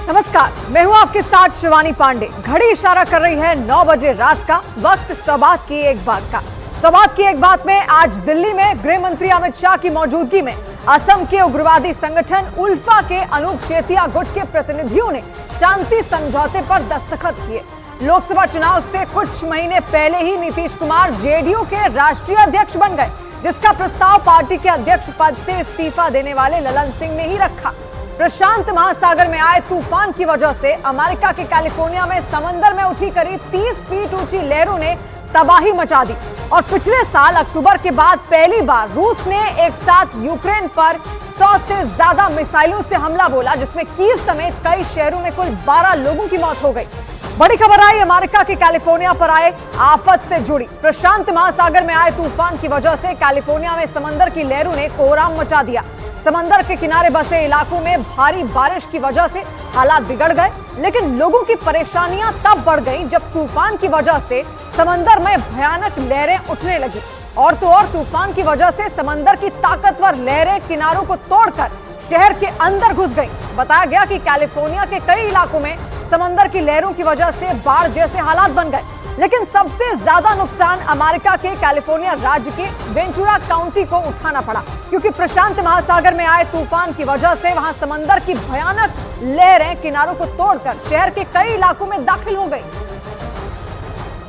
नमस्कार, मैं हूं आपके साथ शिवानी पांडे। घड़ी इशारा कर रही है 9 बजे रात का। वक्त सौगात की एक बात का। सौगात की एक बात में आज दिल्ली में गृह मंत्री अमित शाह की मौजूदगी में असम के उग्रवादी संगठन उल्फा के अनूप चेतिया गुट के प्रतिनिधियों ने शांति समझौते पर दस्तखत किए। लोकसभा चुनाव से कुछ महीने पहले ही नीतीश कुमार जेडीयू के राष्ट्रीय अध्यक्ष बन गए, जिसका प्रस्ताव पार्टी के अध्यक्ष पद से इस्तीफा देने वाले ललन सिंह ने ही रखा। प्रशांत महासागर में आए तूफान की वजह से अमेरिका के कैलिफोर्निया में समंदर में उठी करीब 30 फीट ऊंची लहरों ने तबाही मचा दी और पिछले साल अक्टूबर के बाद पहली बार रूस ने एक साथ यूक्रेन पर 100 से ज्यादा मिसाइलों से हमला बोला, जिसमें कीव समेत कई शहरों में कुल 12 लोगों की मौत हो गई। बड़ी खबर आई अमेरिका के कैलिफोर्निया पर आए आफत से जुड़ी। प्रशांत महासागर में आए तूफान की वजह से कैलिफोर्निया में समंदर की लहरों ने कोहराम मचा दिया। समंदर के किनारे बसे इलाकों में भारी बारिश की वजह से हालात बिगड़ गए, लेकिन लोगों की परेशानियां तब बढ़ गईं जब तूफान की वजह से समंदर में भयानक लहरें उठने लगी। और तो और तूफान की वजह से समंदर की ताकतवर लहरें किनारों को तोड़कर शहर के अंदर घुस गईं। बताया गया कि कैलिफोर्निया के कई इलाकों में समंदर की लहरों की वजह से बाढ़ जैसे हालात बन गए, लेकिन सबसे ज्यादा नुकसान अमेरिका के कैलिफोर्निया राज्य के वेंचुरा काउंटी को उठाना पड़ा, क्योंकि प्रशांत महासागर में आए तूफान की वजह से वहां समंदर की भयानक लहरें किनारों को तोड़कर शहर के कई इलाकों में दाखिल हो गई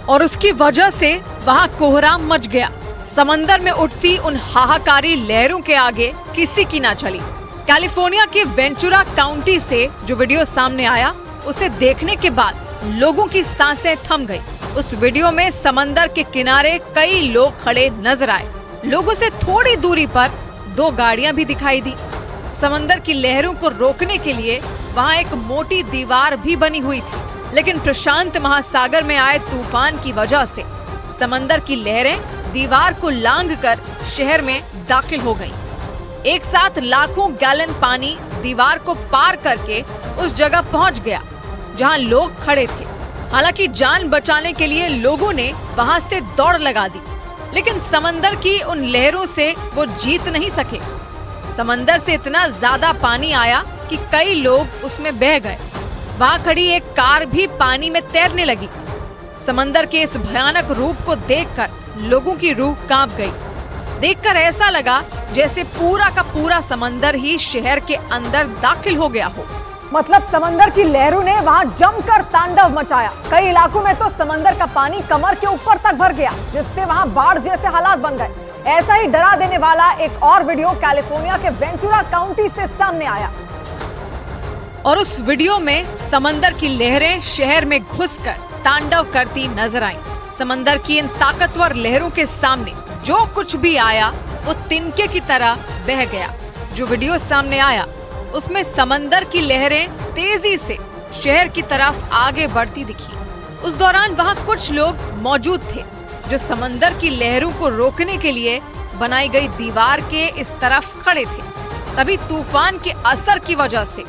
और उसकी वजह से वहां कोहराम मच गया। समंदर में उठती उन हाहाकारी लहरों के आगे किसी की ना चली। कैलिफोर्निया के वेंचुरा काउंटी से जो वीडियो सामने आया, उसे देखने के बाद लोगों की सांसें थम गई। उस वीडियो में समंदर के किनारे कई लोग खड़े नजर आए। लोगों से थोड़ी दूरी पर 2 गाड़ियां भी दिखाई दी। समंदर की लहरों को रोकने के लिए वहां एक मोटी दीवार भी बनी हुई थी, लेकिन प्रशांत महासागर में आए तूफान की वजह से समंदर की लहरें दीवार को लांघकर शहर में दाखिल हो गईं। एक साथ लाखों गैलन पानी दीवार को पार करके उस जगह पहुंच गया जहां लोग खड़े थे। हालांकि जान बचाने के लिए लोगों ने वहां से दौड़ लगा दी, लेकिन समंदर की उन लहरों से वो जीत नहीं सके। समंदर से इतना ज्यादा पानी आया कि कई लोग उसमें बह गए। वहां खड़ी एक कार भी पानी में तैरने लगी। समंदर के इस भयानक रूप को देखकर लोगों की रूह कांप गई। देखकर ऐसा लगा जैसे पूरा का पूरा समंदर ही शहर के अंदर दाखिल हो गया हो। मतलब समंदर की लहरों ने वहां जमकर तांडव मचाया। कई इलाकों में तो समंदर का पानी कमर के ऊपर तक भर गया, जिससे वहां बाढ़ जैसे हालात बन गए। ऐसा ही डरा देने वाला एक और वीडियो कैलिफोर्निया के वेंचुरा काउंटी से सामने आया और उस वीडियो में समंदर की लहरें शहर में घुसकर तांडव करती नजर आईं। समंदर की इन ताकतवर लहरों के सामने जो कुछ भी आया वो तिनके की तरह बह गया। जो वीडियो सामने आया उसमें समंदर की लहरें तेजी से शहर की तरफ आगे बढ़ती दिखी। उस दौरान वहां कुछ लोग मौजूद थे जो समंदर की लहरों को रोकने के लिए बनाई गई दीवार के इस तरफ खड़े थे। तभी तूफान के असर की वजह से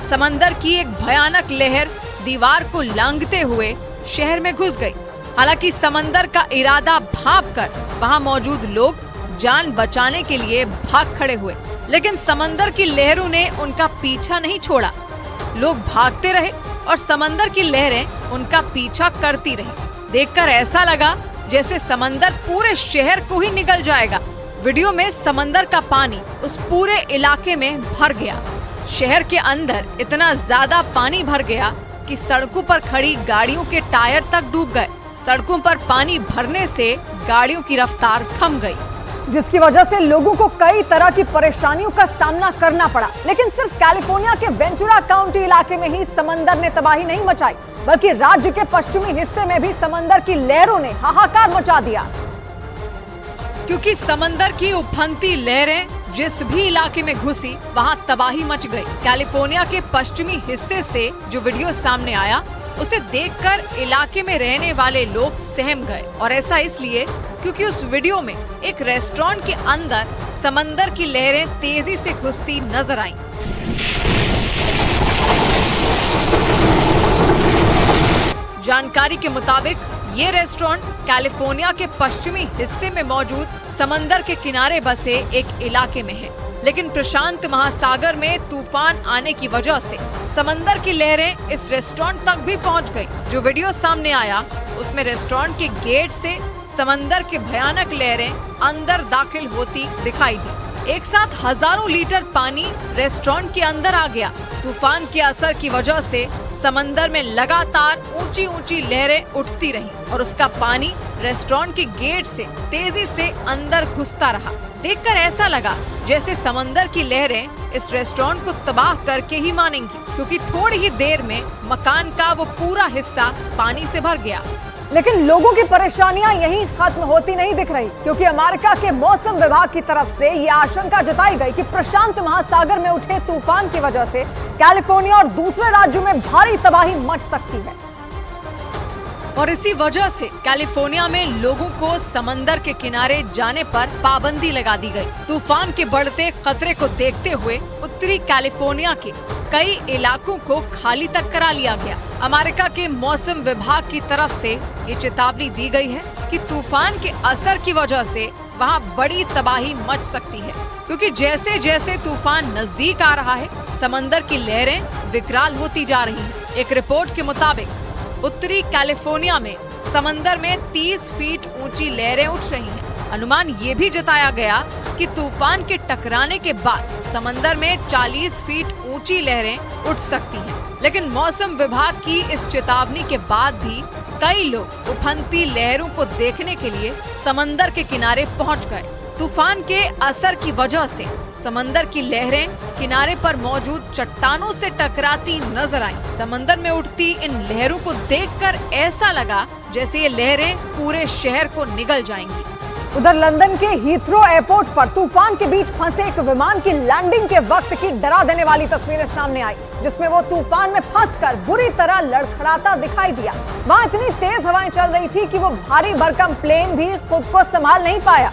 समंदर की एक भयानक लहर दीवार को लांघते हुए शहर में घुस गई। हालांकि समंदर का इरादा भांपकर वहां मौजूद लोग जान बचाने के लिए भाग खड़े हुए, लेकिन समंदर की लहरों ने उनका पीछा नहीं छोड़ा। लोग भागते रहे और समंदर की लहरें उनका पीछा करती रही। देखकर ऐसा लगा जैसे समंदर पूरे शहर को ही निगल जाएगा। वीडियो में समंदर का पानी उस पूरे इलाके में भर गया। शहर के अंदर इतना ज्यादा पानी भर गया कि सड़कों पर खड़ी गाड़ियों के टायर तक डूब गए। सड़कों पर पानी भरने से गाड़ियों की रफ्तार थम गई, जिसकी वजह से लोगों को कई तरह की परेशानियों का सामना करना पड़ा। लेकिन सिर्फ कैलिफोर्निया के वेंचुरा काउंटी इलाके में ही समंदर ने तबाही नहीं मचाई, बल्कि राज्य के पश्चिमी हिस्से में भी समंदर की लहरों ने हाहाकार मचा दिया। क्योंकि समंदर की उफनती लहरें जिस भी इलाके में घुसी वहां तबाही मच गई। कैलिफोर्निया के पश्चिमी हिस्से से जो वीडियो सामने आया उसे देखकर इलाके में रहने वाले लोग सहम गए, और ऐसा इसलिए क्योंकि उस वीडियो में एक रेस्टोरेंट के अंदर समंदर की लहरें तेजी से घुसती नजर आईं। जानकारी के मुताबिक ये रेस्टोरेंट कैलिफोर्निया के पश्चिमी हिस्से में मौजूद समंदर के किनारे बसे एक इलाके में है। लेकिन प्रशांत महासागर में तूफान आने की वजह से समंदर की लहरें इस रेस्टोरेंट तक भी पहुंच गई। जो वीडियो सामने आया उसमें रेस्टोरेंट के गेट से समंदर की भयानक लहरें अंदर दाखिल होती दिखाई दी। एक साथ हजारों लीटर पानी रेस्टोरेंट के अंदर आ गया। तूफान के असर की वजह से समंदर में लगातार ऊंची ऊंची लहरें उठती रहीं और उसका पानी रेस्टोरेंट के गेट से तेजी से अंदर घुसता रहा। देखकर ऐसा लगा जैसे समंदर की लहरें इस रेस्टोरेंट को तबाह करके ही मानेंगी, क्योंकि थोड़ी ही देर में मकान का वो पूरा हिस्सा पानी से भर गया। लेकिन लोगों की परेशानियां यहीं खत्म होती नहीं दिख रही, क्योंकि अमेरिका के मौसम विभाग की तरफ से ये आशंका जताई गई कि प्रशांत महासागर में उठे तूफान की वजह से कैलिफोर्निया और दूसरे राज्यों में भारी तबाही मच सकती है। और इसी वजह से कैलिफोर्निया में लोगों को समंदर के किनारे जाने पर पाबंदी लगा दी गई। तूफान के बढ़ते खतरे को देखते हुए उत्तरी कैलिफोर्निया के कई इलाकों को खाली तक करा लिया गया। अमेरिका के मौसम विभाग की तरफ से ये चेतावनी दी गई है कि तूफान के असर की वजह से वहां बड़ी तबाही मच सकती है, क्योंकि जैसे जैसे तूफान नजदीक आ रहा है समंदर की लहरें विकराल होती जा रही हैं। एक रिपोर्ट के मुताबिक उत्तरी कैलिफोर्निया में समंदर में 30 फीट ऊंची लहरें उठ रही हैं। अनुमान ये भी जताया गया कि तूफान के टकराने के बाद समंदर में 40 फीट ऊंची लहरें उठ सकती हैं। लेकिन मौसम विभाग की इस चेतावनी के बाद भी कई लोग उफनती लहरों को देखने के लिए समंदर के किनारे पहुंच गए। तूफान के असर की वजह से समंदर की लहरें किनारे पर मौजूद चट्टानों से टकराती नजर आईं। समंदर में उठती इन लहरों को देखकर ऐसा लगा जैसे ये लहरें पूरे शहर को निगल जाएंगी। उधर लंदन के हीथ्रो एयरपोर्ट पर तूफान के बीच फंसे एक विमान की लैंडिंग के वक्त की डरा देने वाली तस्वीरें सामने आई, जिसमें वो तूफान में फंसकर बुरी तरह लड़खड़ाता दिखाई दिया। वहाँ इतनी तेज हवाएं चल रही थी कि वो भारी भरकम प्लेन भी खुद को संभाल नहीं पाया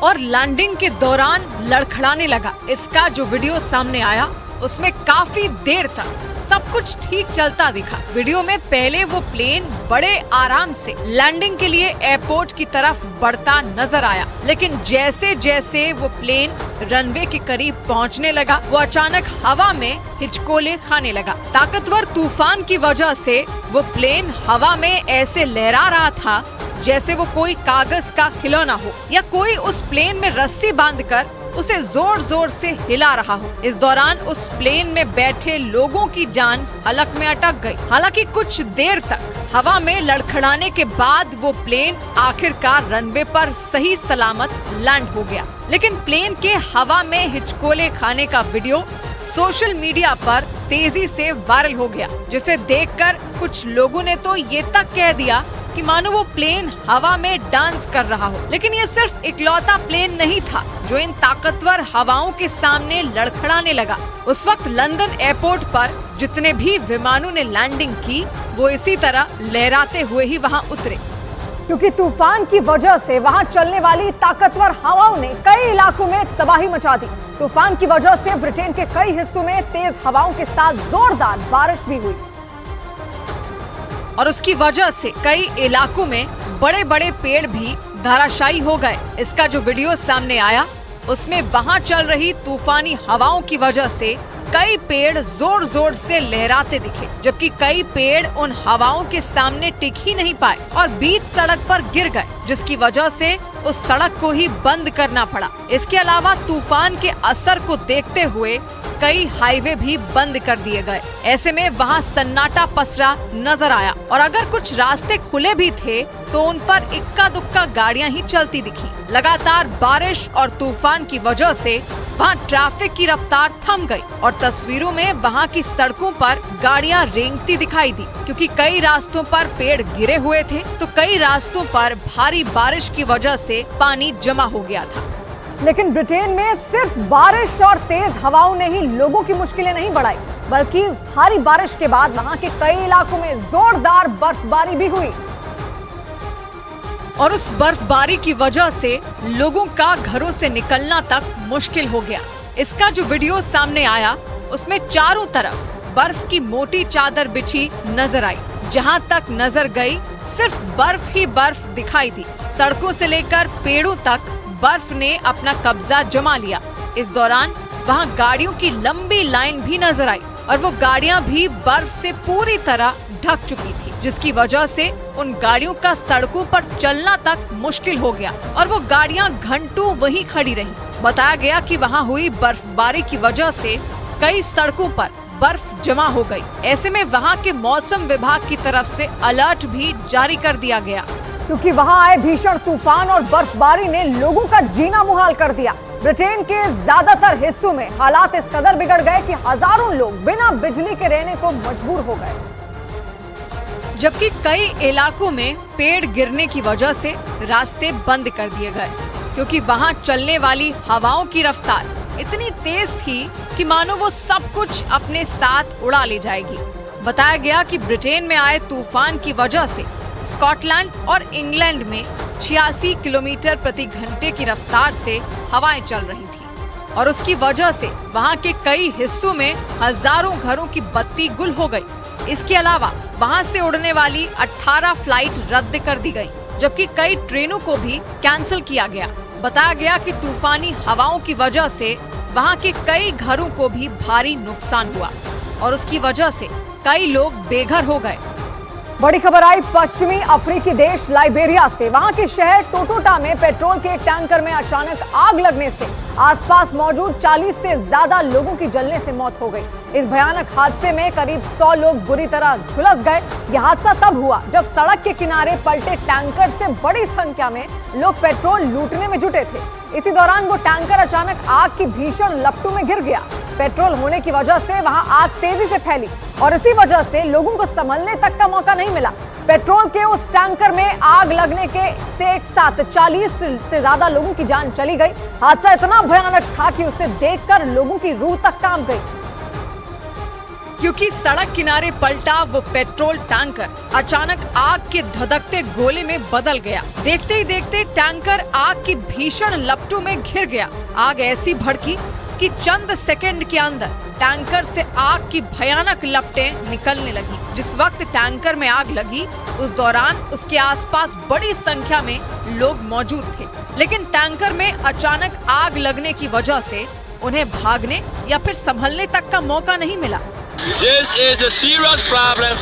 और लैंडिंग के दौरान लड़खड़ाने लगा। इसका जो वीडियो सामने आया उसमें काफी देर तक सब कुछ ठीक चलता दिखा। वीडियो में पहले वो प्लेन बड़े आराम से लैंडिंग के लिए एयरपोर्ट की तरफ बढ़ता नजर आया, लेकिन जैसे जैसे वो प्लेन रनवे के करीब पहुंचने लगा वो अचानक हवा में हिचकोले खाने लगा। ताकतवर तूफान की वजह से वो प्लेन हवा में ऐसे लहरा रहा था जैसे वो कोई कागज का खिलौना हो या कोई उस प्लेन में रस्सी बांधकर उसे जोर जोर से हिला रहा हो। इस दौरान उस प्लेन में बैठे लोगों की जान हलक में अटक गई। हालांकि कुछ देर तक हवा में लड़खड़ाने के बाद वो प्लेन आखिरकार रनवे पर सही सलामत लैंड हो गया। लेकिन प्लेन के हवा में हिचकोले खाने का वीडियो सोशल मीडिया पर तेजी से वायरल हो गया, जिसे देखकर कुछ लोगों ने तो ये तक कह दिया कि मानो वो प्लेन हवा में डांस कर रहा हो। लेकिन ये सिर्फ इकलौता प्लेन नहीं था जो इन ताकतवर हवाओं के सामने लड़खड़ाने लगा। उस वक्त लंदन एयरपोर्ट पर जितने भी विमानों ने लैंडिंग की वो इसी तरह लहराते हुए ही वहां उतरे, क्योंकि तूफान की वजह से वहां चलने वाली ताकतवर हवाओं ने कई इलाकों में तबाही मचा दी। तूफान की वजह से ब्रिटेन के कई हिस्सों में तेज हवाओं के साथ जोरदार बारिश भी हुई और उसकी वजह से कई इलाकों में बड़े बड़े पेड़ भी धराशायी हो गए। इसका जो वीडियो सामने आया उसमें वहां चल रही तूफानी हवाओं की वजह से कई पेड़ जोर जोर से लहराते दिखे, जबकि कई पेड़ उन हवाओं के सामने टिक ही नहीं पाए और बीच सड़क पर गिर गए, जिसकी वजह से उस सड़क को ही बंद करना पड़ा। इसके अलावा तूफान के असर को देखते हुए कई हाईवे भी बंद कर दिए गए। ऐसे में वहां सन्नाटा पसरा नजर आया और अगर कुछ रास्ते खुले भी थे तो उन पर इक्का दुक्का गाड़ियां ही चलती दिखी। लगातार बारिश और तूफान की वजह से वहां ट्रैफिक की रफ्तार थम गई और तस्वीरों में वहां की सड़कों पर गाड़ियां रेंगती दिखाई दी, क्योंकि कई रास्तों पर पेड़ गिरे हुए थे तो कई रास्तों पर भारी बारिश की वजह से पानी जमा हो गया था। लेकिन ब्रिटेन में सिर्फ बारिश और तेज हवाओं ने ही लोगों की मुश्किलें नहीं बढ़ाई, बल्कि भारी बारिश के बाद वहां के कई इलाकों में जोरदार बर्फबारी भी हुई और उस बर्फबारी की वजह से लोगों का घरों से निकलना तक मुश्किल हो गया। इसका जो वीडियो सामने आया उसमें चारों तरफ बर्फ की मोटी चादर बिछी नजर आई। जहां तक नजर गई सिर्फ बर्फ ही बर्फ दिखाई दी। सड़कों से लेकर पेड़ों तक बर्फ ने अपना कब्जा जमा लिया। इस दौरान वहां गाड़ियों की लंबी लाइन भी नजर आई और वो गाड़ियां भी बर्फ से पूरी तरह ढक चुकी थी, जिसकी वजह से उन गाड़ियों का सड़कों पर चलना तक मुश्किल हो गया और वो गाड़ियां घंटों वहीं खड़ी रहीं। बताया गया कि वहां हुई बर्फबारी की वजह से कई सड़कों पर बर्फ जमा हो गई। ऐसे में वहां के मौसम विभाग की तरफ से अलर्ट भी जारी कर दिया गया, क्योंकि वहां आए भीषण तूफान और बर्फबारी ने लोगों का जीना मुहाल कर दिया। ब्रिटेन के ज्यादातर हिस्सों में हालात इस कदर बिगड़ गए कि हजारों लोग बिना बिजली के रहने को मजबूर हो गए, जबकि कई इलाकों में पेड़ गिरने की वजह से रास्ते बंद कर दिए गए, क्योंकि वहां चलने वाली हवाओं की रफ्तार इतनी तेज थी कि मानो वो सब कुछ अपने साथ उड़ा ले जाएगी। बताया गया कि ब्रिटेन में आए तूफान की वजह से स्कॉटलैंड और इंग्लैंड में 86 किलोमीटर प्रति घंटे की रफ्तार से हवाएं चल रही थी और उसकी वजह से वहां के कई हिस्सों में हजारों घरों की बत्ती गुल हो गई। इसके अलावा वहां से उड़ने वाली 18 फ्लाइट रद्द कर दी गई, जबकि कई ट्रेनों को भी कैंसिल किया गया। बताया गया कि तूफानी हवाओं की वजह से वहां के कई घरों को भी भारी नुकसान हुआ और उसकी वजह से कई लोग बेघर हो गए। बड़ी खबर आई पश्चिमी अफ्रीकी देश लाइबेरिया से। वहां के शहर टोटोटा में पेट्रोल के एक टैंकर में अचानक आग लगने से आसपास मौजूद 40 से ज्यादा लोगों की जलने से मौत हो गई। इस भयानक हादसे में करीब 100 लोग बुरी तरह झुलस गए। यह हादसा तब हुआ जब सड़क के किनारे पलटे टैंकर से बड़ी संख्या में लोग पेट्रोल लूटने में जुटे थे। इसी दौरान वो टैंकर अचानक आग की भीषण लपटों में गिर गया। पेट्रोल होने की वजह से वहां आग तेजी से फैली और इसी वजह से लोगों को संभलने तक का मौका नहीं मिला। पेट्रोल के उस टैंकर में आग लगने से एक साथ 40 से ज्यादा लोगों की जान चली गई। हादसा इतना भयानक था कि उसे देखकर लोगों की रूह तक कांप गई, क्योंकि सड़क किनारे पलटा वो पेट्रोल टैंकर अचानक आग के धधकते गोले में बदल गया। देखते ही देखते टैंकर आग की भीषण लपटों में घिर गया। आग ऐसी भड़की कि चंद सेकंड के अंदर टैंकर से आग की भयानक लपटें निकलने लगी। जिस वक्त टैंकर में आग लगी उस दौरान उसके आसपास बड़ी संख्या में लोग मौजूद थे, लेकिन टैंकर में अचानक आग लगने की वजह से उन्हें भागने या फिर संभलने तक का मौका नहीं मिला। This is a serious problem.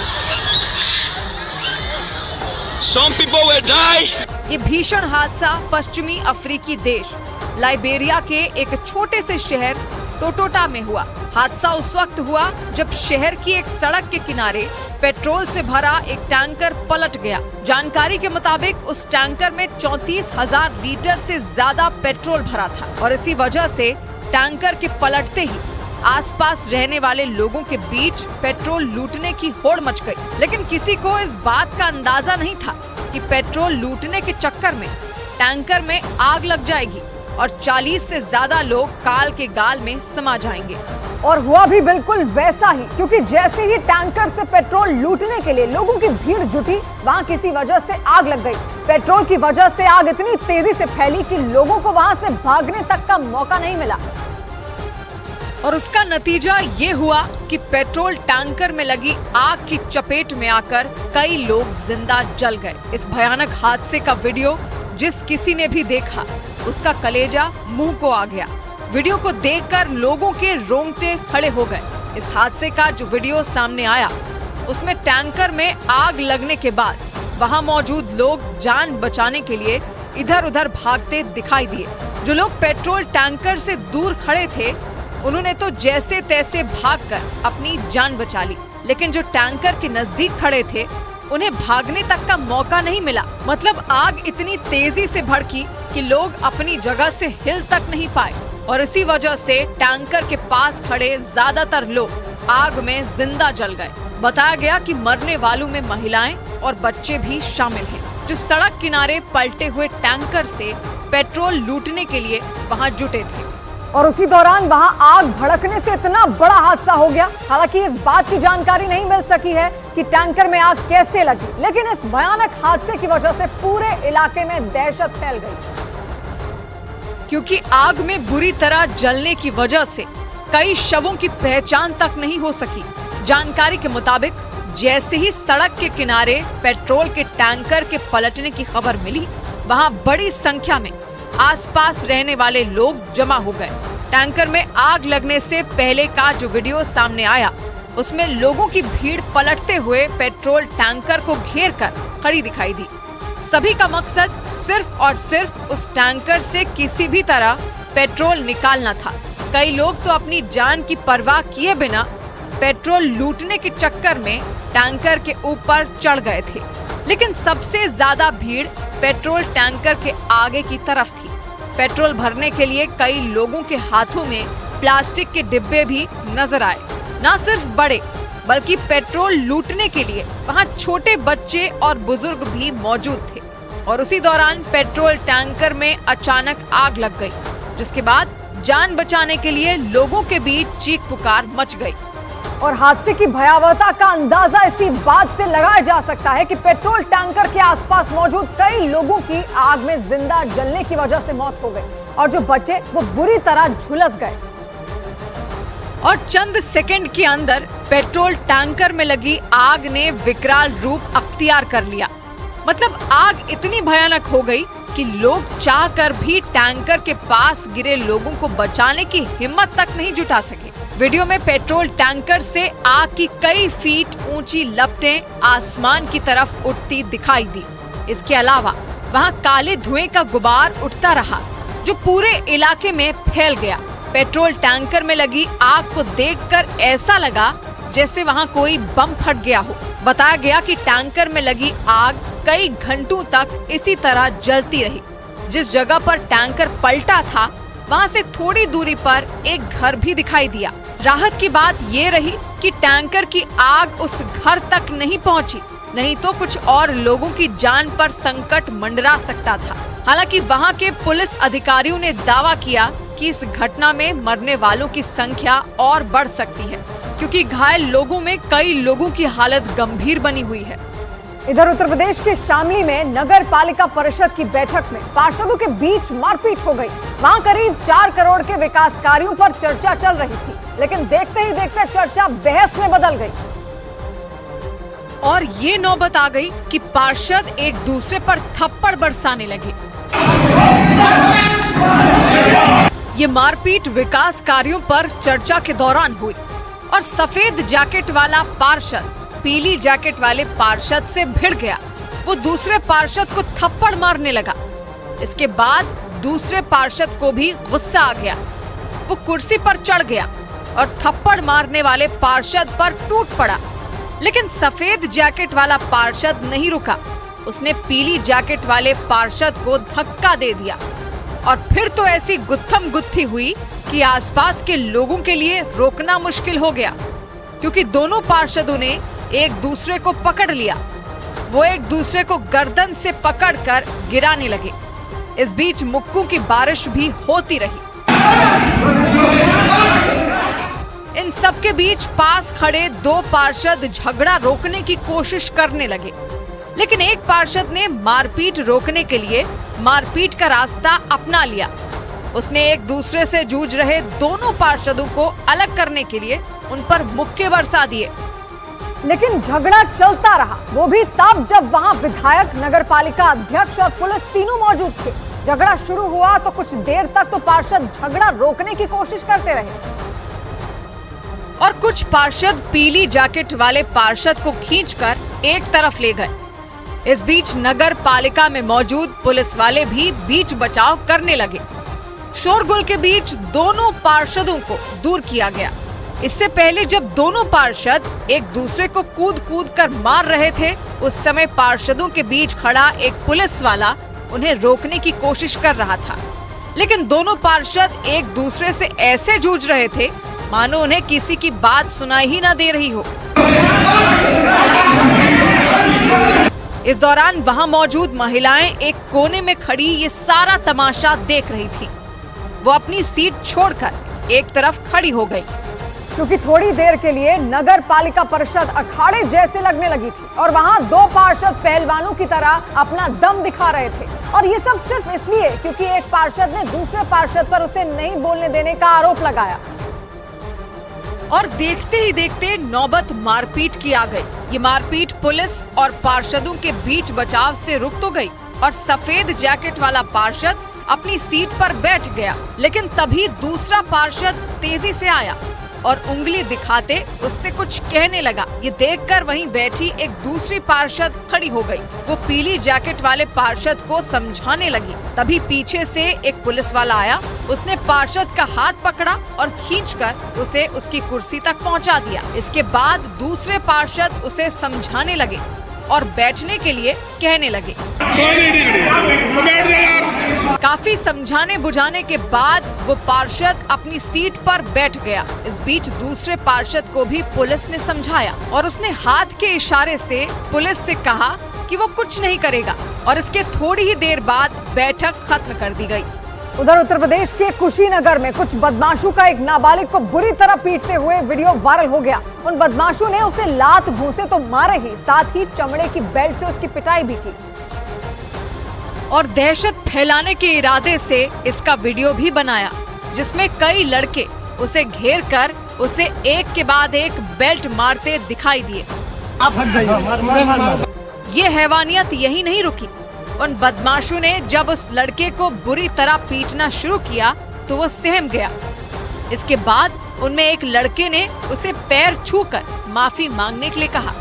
Some people will die. ये भीषण हादसा पश्चिमी अफ्रीकी देश लाइबेरिया के एक छोटे से शहर टोटोटा में हुआ। हादसा उस वक्त हुआ जब शहर की एक सड़क के किनारे पेट्रोल से भरा एक टैंकर पलट गया। जानकारी के मुताबिक उस टैंकर में 34,000 लीटर से ज्यादा पेट्रोल भरा था और इसी वजह से टैंकर के पलटते ही आसपास रहने वाले लोगों के बीच पेट्रोल लूटने की होड़ मच गई। लेकिन किसी को इस बात का अंदाजा नहीं था कि पेट्रोल लूटने के चक्कर में टैंकर में आग लग जाएगी और 40 से ज्यादा लोग काल के गाल में समा जाएंगे। और हुआ भी बिल्कुल वैसा ही, क्योंकि जैसे ही टैंकर से पेट्रोल लूटने के लिए लोगों की भीड़ जुटी, वहां किसी वजह से आग लग गई। पेट्रोल की वजह से आग इतनी तेजी से फैली कि लोगों को वहां से भागने तक का मौका नहीं मिला और उसका नतीजा ये हुआ कि पेट्रोल टैंकर में लगी आग की चपेट में आकर कई लोग जिंदा जल गए। इस भयानक हादसे का वीडियो जिस किसी ने भी देखा उसका कलेजा मुंह को आ गया। वीडियो को देखकर लोगों के रोंगटे खड़े हो गए। इस हादसे का जो वीडियो सामने आया उसमें टैंकर में आग लगने के बाद वहां मौजूद लोग जान बचाने के लिए इधर उधर भागते दिखाई दिए। जो लोग पेट्रोल टैंकर से दूर खड़े थे उन्होंने तो जैसे तैसे भागकर अपनी जान बचा ली, लेकिन जो टैंकर के नजदीक खड़े थे उन्हें भागने तक का मौका नहीं मिला। मतलब आग इतनी तेजी से भड़की कि लोग अपनी जगह से हिल तक नहीं पाए और इसी वजह से टैंकर के पास खड़े ज्यादातर लोग आग में जिंदा जल गए। बताया गया कि मरने वालों में महिलाएं और बच्चे भी शामिल हैं, जो सड़क किनारे पलटे हुए टैंकर से पेट्रोल लूटने के लिए वहां जुटे थे। और उसी दौरान वहां आग भड़कने से इतना बड़ा हादसा हो गया। हालांकि इस बात की जानकारी नहीं मिल सकी है कि टैंकर में आग कैसे लगी, लेकिन इस भयानक हादसे की वजह से पूरे इलाके में दहशत फैल गई, क्योंकि आग में बुरी तरह जलने की वजह से कई शवों की पहचान तक नहीं हो सकी। जानकारी के मुताबिक जैसे ही सड़क के किनारे पेट्रोल के टैंकर के पलटने की खबर मिली, वहां बड़ी संख्या में आसपास रहने वाले लोग जमा हो गए। टैंकर में आग लगने से पहले का जो वीडियो सामने आया, उसमें लोगों की भीड़ पलटते हुए पेट्रोल टैंकर को घेर कर खड़ी दिखाई दी। सभी का मकसद सिर्फ और सिर्फ उस टैंकर से किसी भी तरह पेट्रोल निकालना था। कई लोग तो अपनी जान की परवाह किए बिना पेट्रोल लूटने के चक्कर में टैंकर के ऊपर चढ़ गए थे। लेकिन सबसे ज्यादा भीड़ पेट्रोल टैंकर के आगे की तरफ थी। पेट्रोल भरने के लिए कई लोगों के हाथों में प्लास्टिक के डिब्बे भी नजर आए। न सिर्फ बड़े बल्कि पेट्रोल लूटने के लिए वहां छोटे बच्चे और बुजुर्ग भी मौजूद थे। और उसी दौरान पेट्रोल टैंकर में अचानक आग लग गई, जिसके बाद जान बचाने के लिए लोगों के बीच चीख पुकार मच गई। और हादसे की भयावहता का अंदाजा इसी बात से लगाया जा सकता है कि पेट्रोल टैंकर के आसपास मौजूद कई लोगों की आग में जिंदा जलने की वजह से मौत हो गई और जो बचे वो बुरी तरह झुलस गए। और चंद सेकंड के अंदर पेट्रोल टैंकर में लगी आग ने विकराल रूप अख्तियार कर लिया। मतलब आग इतनी भयानक हो गई कि लोग चाहकर भी टैंकर के पास गिरे लोगों को बचाने की हिम्मत तक नहीं जुटा सके। वीडियो में पेट्रोल टैंकर से आग की कई फीट ऊंची लपटें आसमान की तरफ उठती दिखाई दी। इसके अलावा वहां काले धुएं का गुबार उठता रहा, जो पूरे इलाके में फैल गया। पेट्रोल टैंकर में लगी आग को देखकर ऐसा लगा जैसे वहां कोई बम फट गया हो। बताया गया कि टैंकर में लगी आग कई घंटों तक इसी तरह जलती रही। जिस जगह पर टैंकर पलटा था वहां से थोड़ी दूरी पर एक घर भी दिखाई दिया। राहत की बात ये रही कि टैंकर की आग उस घर तक नहीं पहुंची, नहीं तो कुछ और लोगों की जान पर संकट मंडरा सकता था। हालांकि वहां के पुलिस अधिकारियों ने दावा किया कि इस घटना में मरने वालों की संख्या और बढ़ सकती है, क्योंकि घायल लोगों में कई लोगों की हालत गंभीर बनी हुई है। इधर उत्तर प्रदेश के शामली में नगर पालिका परिषद की बैठक में पार्षदों के बीच मारपीट हो गई। वहां करीब 4 करोड़ के विकास कार्यों पर चर्चा चल रही थी, लेकिन देखते ही देखते चर्चा बहस में बदल गई। और ये नौबत आ गई कि पार्षद एक दूसरे पर थप्पड़ बरसाने लगे। ये मारपीट विकास कार्यों पर चर्चा के दौरान हुई और सफेद जैकेट वाला पार्षद पीली जैकेट वाले पार्षद से भिड़ गया। वो दूसरे पार्षद को थप्पड़ मारने लगा। इसके बाद दूसरे पार्षद को भी गुस्सा आ गया। वो कुर्सी पर चढ़ गया और थप्पड़ मारने वाले पार्षद पर टूट पड़ा। लेकिन सफेद जैकेट वाला पार्षद नहीं रुका। उसने पीली जैकेट वाले पार्षद को धक्का दे दिया और फिर तो ऐसी गुत्थम गुत्थी हुई कि आसपास के लोगों के लिए रोकना मुश्किल हो गया, क्योंकि दोनों पार्षदों ने एक दूसरे को पकड़ लिया। वो एक दूसरे को गर्दन से पकड़कर गिराने लगे। इस बीच मुक्कों की बारिश भी होती रही। इन सब के बीच पास खड़े 2 पार्षद झगड़ा रोकने की कोशिश करने लगे, लेकिन एक पार्षद ने मारपीट रोकने के लिए मारपीट का रास्ता अपना लिया। उसने एक दूसरे से जूझ रहे दोनों पार्षदों को अलग करने के लिए उन पर मुक्के बरसा दिए। लेकिन झगड़ा चलता रहा, वो भी तब जब वहां विधायक, नगरपालिका अध्यक्ष और पुलिस तीनों मौजूद थे। झगड़ा शुरू हुआ तो कुछ देर तक तो पार्षद झगड़ा रोकने की कोशिश करते रहे और कुछ पार्षद पीली जैकेट वाले पार्षद को खींचकर एक तरफ ले गए। इस बीच नगर पालिका में मौजूद पुलिस वाले भी बीच बचाव करने लगे। शोरगुल के बीच दोनों पार्षदों को दूर किया गया। इससे पहले जब दोनों पार्षद एक दूसरे को कूद कूद कर मार रहे थे, उस समय पार्षदों के बीच खड़ा एक पुलिस वाला उन्हें रोकने की कोशिश कर रहा था। लेकिन दोनों पार्षद एक दूसरे से ऐसे जूझ रहे थे मानो उन्हें किसी की बात सुनाई ही ना दे रही हो। इस दौरान वहां मौजूद महिलाएं एक कोने में खड़ी ये सारा तमाशा देख रही थी। वो अपनी सीट छोड़कर एक तरफ खड़ी हो गई, क्योंकि थोड़ी देर के लिए नगर पालिका परिषद अखाड़े जैसे लगने लगी थी और वहां 2 पार्षद पहलवानों की तरह अपना दम दिखा रहे थे। और ये सब सिर्फ इसलिए क्योंकि एक पार्षद ने दूसरे पार्षद पर उसे नहीं बोलने देने का आरोप लगाया। और देखते ही देखते नौबत मारपीट की आ गई। ये मारपीट पुलिस और पार्षदों के बीच बचाव से रुक तो गई और सफेद जैकेट वाला पार्षद अपनी सीट पर बैठ गया, लेकिन तभी दूसरा पार्षद तेजी से आया और उंगली दिखाते उससे कुछ कहने लगा। ये देखकर वहीं बैठी एक दूसरी पार्षद खड़ी हो गई। वो पीली जैकेट वाले पार्षद को समझाने लगी। तभी पीछे से एक पुलिस वाला आया। उसने पार्षद का हाथ पकड़ा और खींचकर उसे उसकी कुर्सी तक पहुंचा दिया। इसके बाद दूसरे पार्षद उसे समझाने लगे और बैठने के लिए कहने लगे। काफी समझाने बुझाने के बाद वो पार्षद अपनी सीट पर बैठ गया। इस बीच दूसरे पार्षद को भी पुलिस ने समझाया और उसने हाथ के इशारे से पुलिस से कहा कि वो कुछ नहीं करेगा और इसके थोड़ी ही देर बाद बैठक खत्म कर दी गई। उधर उत्तर प्रदेश के कुशीनगर में कुछ बदमाशों का एक नाबालिग को बुरी तरह पीटते हुए वीडियो वायरल हो गया। उन बदमाशों ने उसे लात घूंसे तो मारे ही, साथ ही चमड़े की बेल्ट से उसकी पिटाई भी की और दहशत फैलाने के इरादे से इसका वीडियो भी बनाया, जिसमें कई लड़के उसे घेर कर उसे एक के बाद एक बेल्ट मारते दिखाई दिए। ये हैवानियत यही नहीं रुकी। उन बदमाशों ने जब उस लड़के को बुरी तरह पीटना शुरू किया तो वो सहम गया। इसके बाद उनमें एक लड़के ने उसे पैर छूकर माफी मांगने के लिए कहा।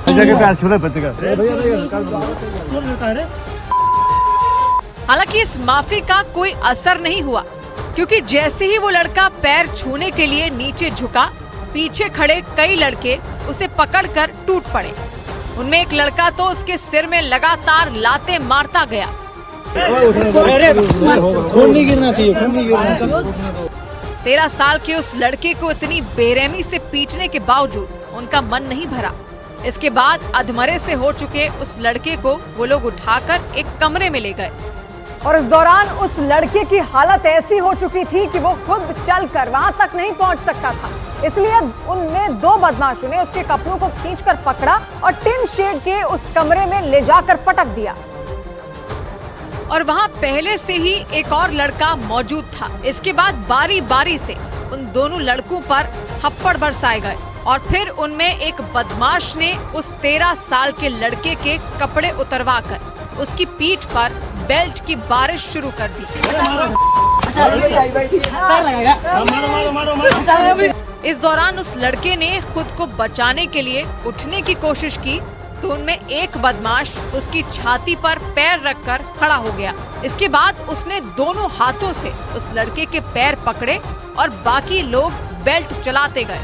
हालांकि इस माफी का कोई असर नहीं हुआ, क्योंकि जैसे ही वो लड़का पैर छूने के लिए नीचे झुका, पीछे खड़े कई लड़के उसे पकड़कर टूट पड़े। उनमें एक लड़का तो उसके सिर में लगातार लातें मारता गया। खून नहीं गिरना चाहिए, खून नहीं गिरना चाहिए। 13 साल के उस लड़के को इतनी बेरहमी से पीटने के बावजूद उनका मन नहीं भरा। इसके बाद अधमरे से हो चुके उस लड़के को वो लोग उठाकर एक कमरे में ले गए और इस दौरान उस लड़के की हालत ऐसी हो चुकी थी कि वो खुद चलकर वहां तक नहीं पहुंच सकता था। इसलिए उनमें 2 बदमाशों ने उसके कपड़ों को खींचकर पकड़ा और टिन शेड के उस कमरे में ले जाकर पटक दिया। और वहां पहले से ही एक और लड़का मौजूद था। इसके बाद बारी बारी से उन दोनों लड़कों पर थप्पड़ बरसाए गए और फिर उनमें एक बदमाश ने उस 13 साल के लड़के के कपड़े उतरवाकर उसकी पीठ पर बेल्ट की बारिश शुरू कर दी। इस दौरान उस लड़के ने खुद को बचाने के लिए उठने की कोशिश की तो उनमें एक बदमाश उसकी छाती पर पैर रखकर खड़ा हो गया। इसके बाद उसने दोनों हाथों से उस लड़के के पैर पकड़े और बाकी लोग बेल्ट चलाते गए।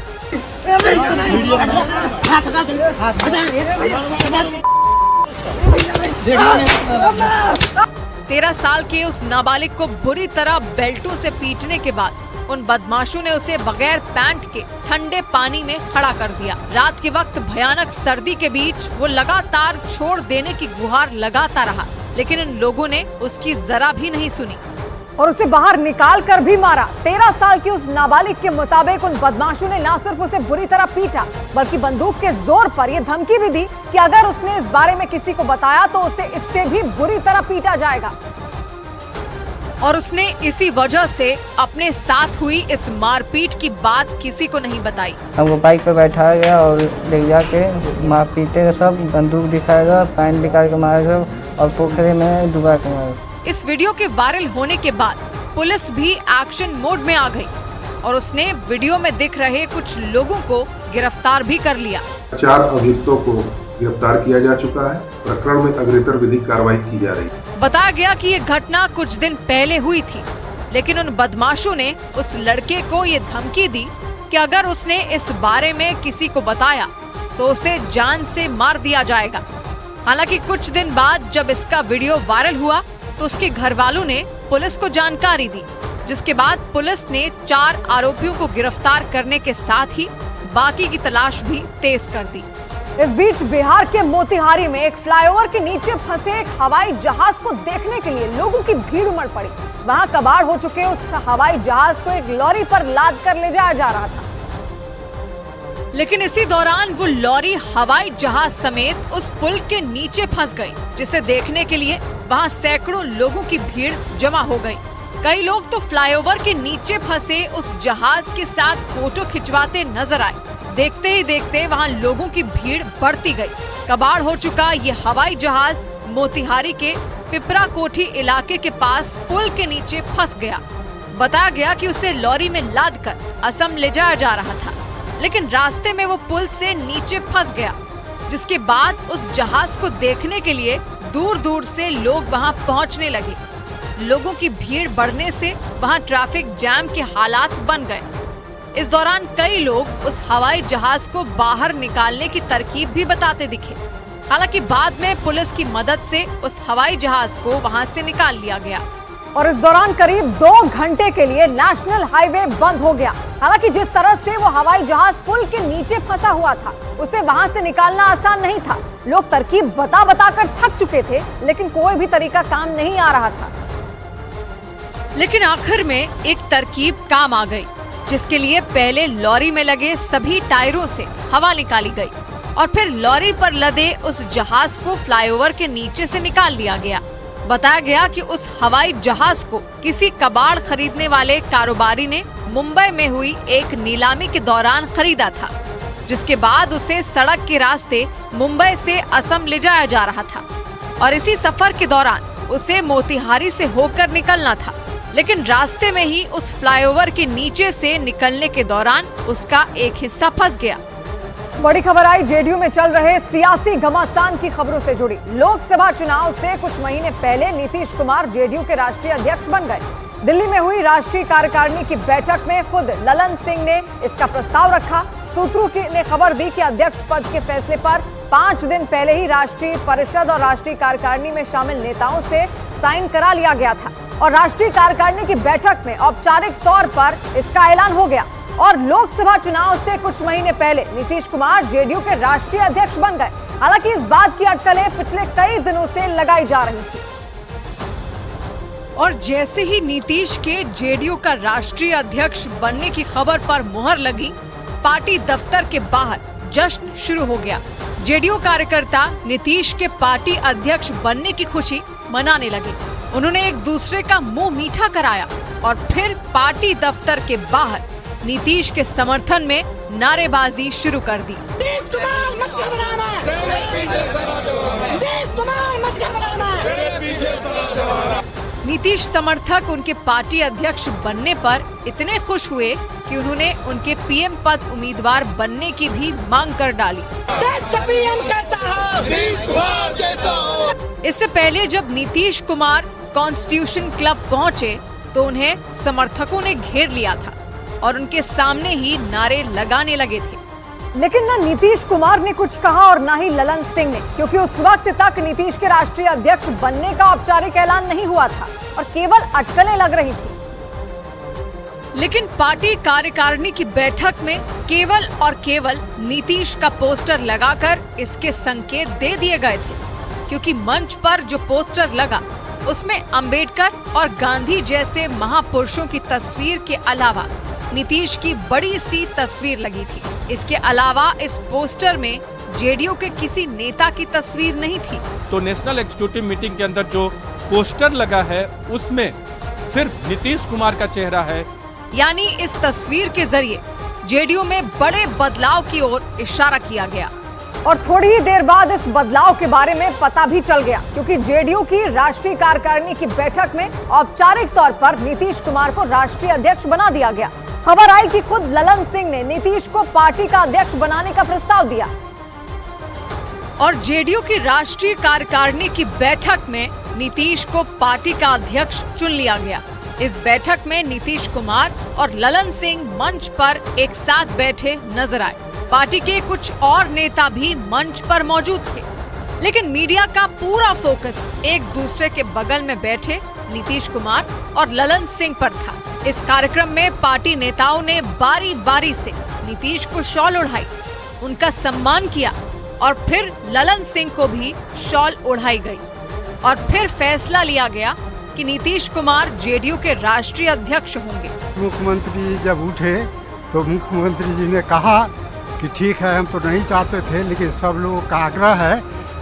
13 साल के उस नाबालिग को बुरी तरह बेल्टों से पीटने के बाद उन बदमाशों ने उसे बगैर पैंट के ठंडे पानी में खड़ा कर दिया। रात के वक्त भयानक सर्दी के बीच वो लगातार छोड़ देने की गुहार लगाता रहा, लेकिन इन लोगों ने उसकी जरा भी नहीं सुनी और उसे बाहर निकाल कर भी मारा। 13 साल की उस नाबालिग के मुताबिक उन बदमाशों ने न सिर्फ उसे बुरी तरह पीटा, बल्कि बंदूक के जोर पर यह धमकी भी दी कि अगर उसने इस बारे में किसी को बताया तो उसे इससे भी बुरी तरह पीटा जाएगा। और उसने इसी वजह से अपने साथ हुई इस मारपीट की बात किसी को नहीं बताई। हमको बाइक पे बैठाया गया और ले जाके मार पीटेगा, सब बंदूक दिखाएगा, पैन निकाल के मारेगा और पोखरे में डुबा के मारेगा। इस वीडियो के वायरल होने के बाद पुलिस भी एक्शन मोड में आ गई और उसने वीडियो में दिख रहे कुछ लोगों को गिरफ्तार भी कर लिया। 4 अभियुक्तों को गिरफ्तार किया जा चुका है। प्रकरण में अग्रेतर विधिक कार्रवाई की जा रही है। बताया गया कि ये घटना कुछ दिन पहले हुई थी, लेकिन उन बदमाशों ने उस लड़के को ये धमकी दी कि अगर उसने इस बारे में किसी को बताया तो उसे जान से मार दिया जाएगा। हालांकि कुछ दिन बाद जब इसका वीडियो वायरल हुआ तो उसके घर वालों ने पुलिस को जानकारी दी, जिसके बाद पुलिस ने 4 आरोपियों को गिरफ्तार करने के साथ ही बाकी की तलाश भी तेज कर दी। इस बीच बिहार के मोतिहारी में एक फ्लाईओवर के नीचे फंसे एक हवाई जहाज को देखने के लिए लोगों की भीड़ उमड़ पड़ी। वहां कबाड़ हो चुके उस हवाई जहाज को एक लॉरी पर लाद कर ले जाया जा रहा था, लेकिन इसी दौरान वो लॉरी हवाई जहाज समेत उस पुल के नीचे फंस गई, जिसे देखने के लिए वहां सैकड़ों लोगों की भीड़ जमा हो गई। कई लोग तो फ्लाईओवर के नीचे फंसे उस जहाज के साथ फोटो खिंचवाते नजर आए। देखते ही देखते वहां लोगों की भीड़ बढ़ती गई। कबाड़ हो चुका ये हवाई जहाज मोतिहारी के पिपरा कोठी इलाके के पास पुल के नीचे फंस गया। बताया गया कि उसे लॉरी में लादकर असम ले जाया जा रहा था, लेकिन रास्ते में वो पुल से नीचे फंस गया, जिसके बाद उस जहाज को देखने के लिए दूर दूर से लोग वहां पहुंचने लगे। लोगों की भीड़ बढ़ने से वहां ट्रैफिक जैम के हालात बन गए। इस दौरान कई लोग उस हवाई जहाज को बाहर निकालने की तरकीब भी बताते दिखे। हालांकि बाद में पुलिस की मदद से उस हवाई जहाज को वहां से निकाल लिया गया। और इस दौरान करीब 2 घंटे के लिए नेशनल हाईवे बंद हो गया। हालांकि जिस तरह से वो हवाई जहाज पुल के नीचे फंसा हुआ था, उसे वहां से निकालना आसान नहीं था। लोग तरकीब बता कर थक चुके थे, लेकिन कोई भी तरीका काम नहीं आ रहा था। लेकिन आखिर में एक तरकीब काम आ गई, जिसके लिए पहले लॉरी में लगे सभी टायरों से हवा निकाली गई और फिर लॉरी पर लदे उस जहाज को फ्लाईओवर के नीचे से निकाल लिया गया। बताया गया कि उस हवाई जहाज को किसी कबाड़ खरीदने वाले कारोबारी ने मुंबई में हुई एक नीलामी के दौरान खरीदा था, जिसके बाद उसे सड़क के रास्ते मुंबई से असम ले जाया जा रहा था और इसी सफर के दौरान उसे मोतिहारी से होकर निकलना था। लेकिन रास्ते में ही उस फ्लाईओवर के नीचे से निकलने के दौरान उसका एक हिस्सा फंस गया। बड़ी खबर आई जेडीयू में चल रहे सियासी घमासान की खबरों से जुड़ी। लोकसभा चुनाव से कुछ महीने पहले नीतीश कुमार जेडीयू के राष्ट्रीय अध्यक्ष बन गए। दिल्ली में हुई राष्ट्रीय कार्यकारिणी की बैठक में खुद ललन सिंह ने इसका प्रस्ताव रखा। सूत्रों ने खबर दी कि अध्यक्ष पद के फैसले पर 5 दिन पहले ही राष्ट्रीय परिषद और राष्ट्रीय कार्यकारिणी में शामिल नेताओं से साइन करा लिया गया था और राष्ट्रीय कार्यकारिणी की बैठक में औपचारिक तौर पर इसका ऐलान हो गया। और लोकसभा चुनाव से कुछ महीने पहले नीतीश कुमार जेडीयू के राष्ट्रीय अध्यक्ष बन गए। हालांकि इस बात की अटकलें पिछले कई दिनों से लगाई जा रही थी। और जैसे ही नीतीश के जेडीयू का राष्ट्रीय अध्यक्ष बनने की खबर पर मुहर लगी, पार्टी दफ्तर के बाहर जश्न शुरू हो गया। जेडीयू कार्यकर्ता नीतीश के पार्टी अध्यक्ष बनने की खुशी मनाने लगे। उन्होंने एक दूसरे का मुंह मीठा कराया और फिर पार्टी दफ्तर के बाहर नीतीश के समर्थन में नारेबाजी शुरू कर दी। नीतीश समर्थक उनके पार्टी अध्यक्ष बनने पर इतने खुश हुए कि उन्होंने उनके पीएम पद उम्मीदवार बनने की भी मांग कर डाली। इससे पहले जब नीतीश कुमार कॉन्स्टिट्यूशन क्लब पहुंचे तो उन्हें समर्थकों ने घेर लिया था और उनके सामने ही नारे लगाने लगे थे। लेकिन न नीतीश कुमार ने कुछ कहा और न ही ललन सिंह ने, क्योंकि उस वक्त तक नीतीश के राष्ट्रीय अध्यक्ष बनने का औपचारिक ऐलान नहीं हुआ था और केवल अटकलें लग रही थी। लेकिन पार्टी कार्यकारिणी की बैठक में केवल और केवल नीतीश का पोस्टर लगाकर इसके संकेत दे दिए गए थे, क्योंकि मंच पर जो पोस्टर लगा उसमें अंबेडकर और गांधी जैसे महापुरुषों की तस्वीर के अलावा नीतीश की बड़ी सी तस्वीर लगी थी। इसके अलावा इस पोस्टर में जेडीयू के किसी नेता की तस्वीर नहीं थी। तो नेशनल एग्जीक्यूटिव मीटिंग के अंदर जो पोस्टर लगा है उसमें सिर्फ नीतीश कुमार का चेहरा है। यानी इस तस्वीर के जरिए जेडीयू में बड़े बदलाव की ओर इशारा किया गया। और थोड़ी ही देर बाद इस बदलाव के बारे में पता भी चल गया, क्योंकि जेडीयू की राष्ट्रीय कार्यकारिणी की बैठक में औपचारिक तौर पर नीतीश कुमार को राष्ट्रीय अध्यक्ष बना दिया गया। खबर आई कि खुद ललन सिंह ने नीतीश को पार्टी का अध्यक्ष बनाने का प्रस्ताव दिया। और जेडीयू की राष्ट्रीय कार्यकारिणी की बैठक में नीतीश को पार्टी का अध्यक्ष चुन लिया गया। इस बैठक में नीतीश कुमार और ललन सिंह मंच पर एक साथ बैठे नजर आए। पार्टी के कुछ और नेता भी मंच पर मौजूद थे, लेकिन मीडिया का पूरा फोकस एक दूसरे के बगल में बैठे नीतीश कुमार और ललन सिंह पर था। इस कार्यक्रम में पार्टी नेताओं ने बारी बारी से नीतीश को शॉल ओढ़ाई, उनका सम्मान किया और फिर ललन सिंह को भी शॉल ओढ़ाई गई और फिर फैसला लिया गया कि नीतीश कुमार जेडीयू के राष्ट्रीय अध्यक्ष होंगे। मुख्यमंत्री जब उठे तो मुख्यमंत्री जी ने कहा कि ठीक है, हम तो नहीं चाहते थे, लेकिन सब लोगों का आग्रह है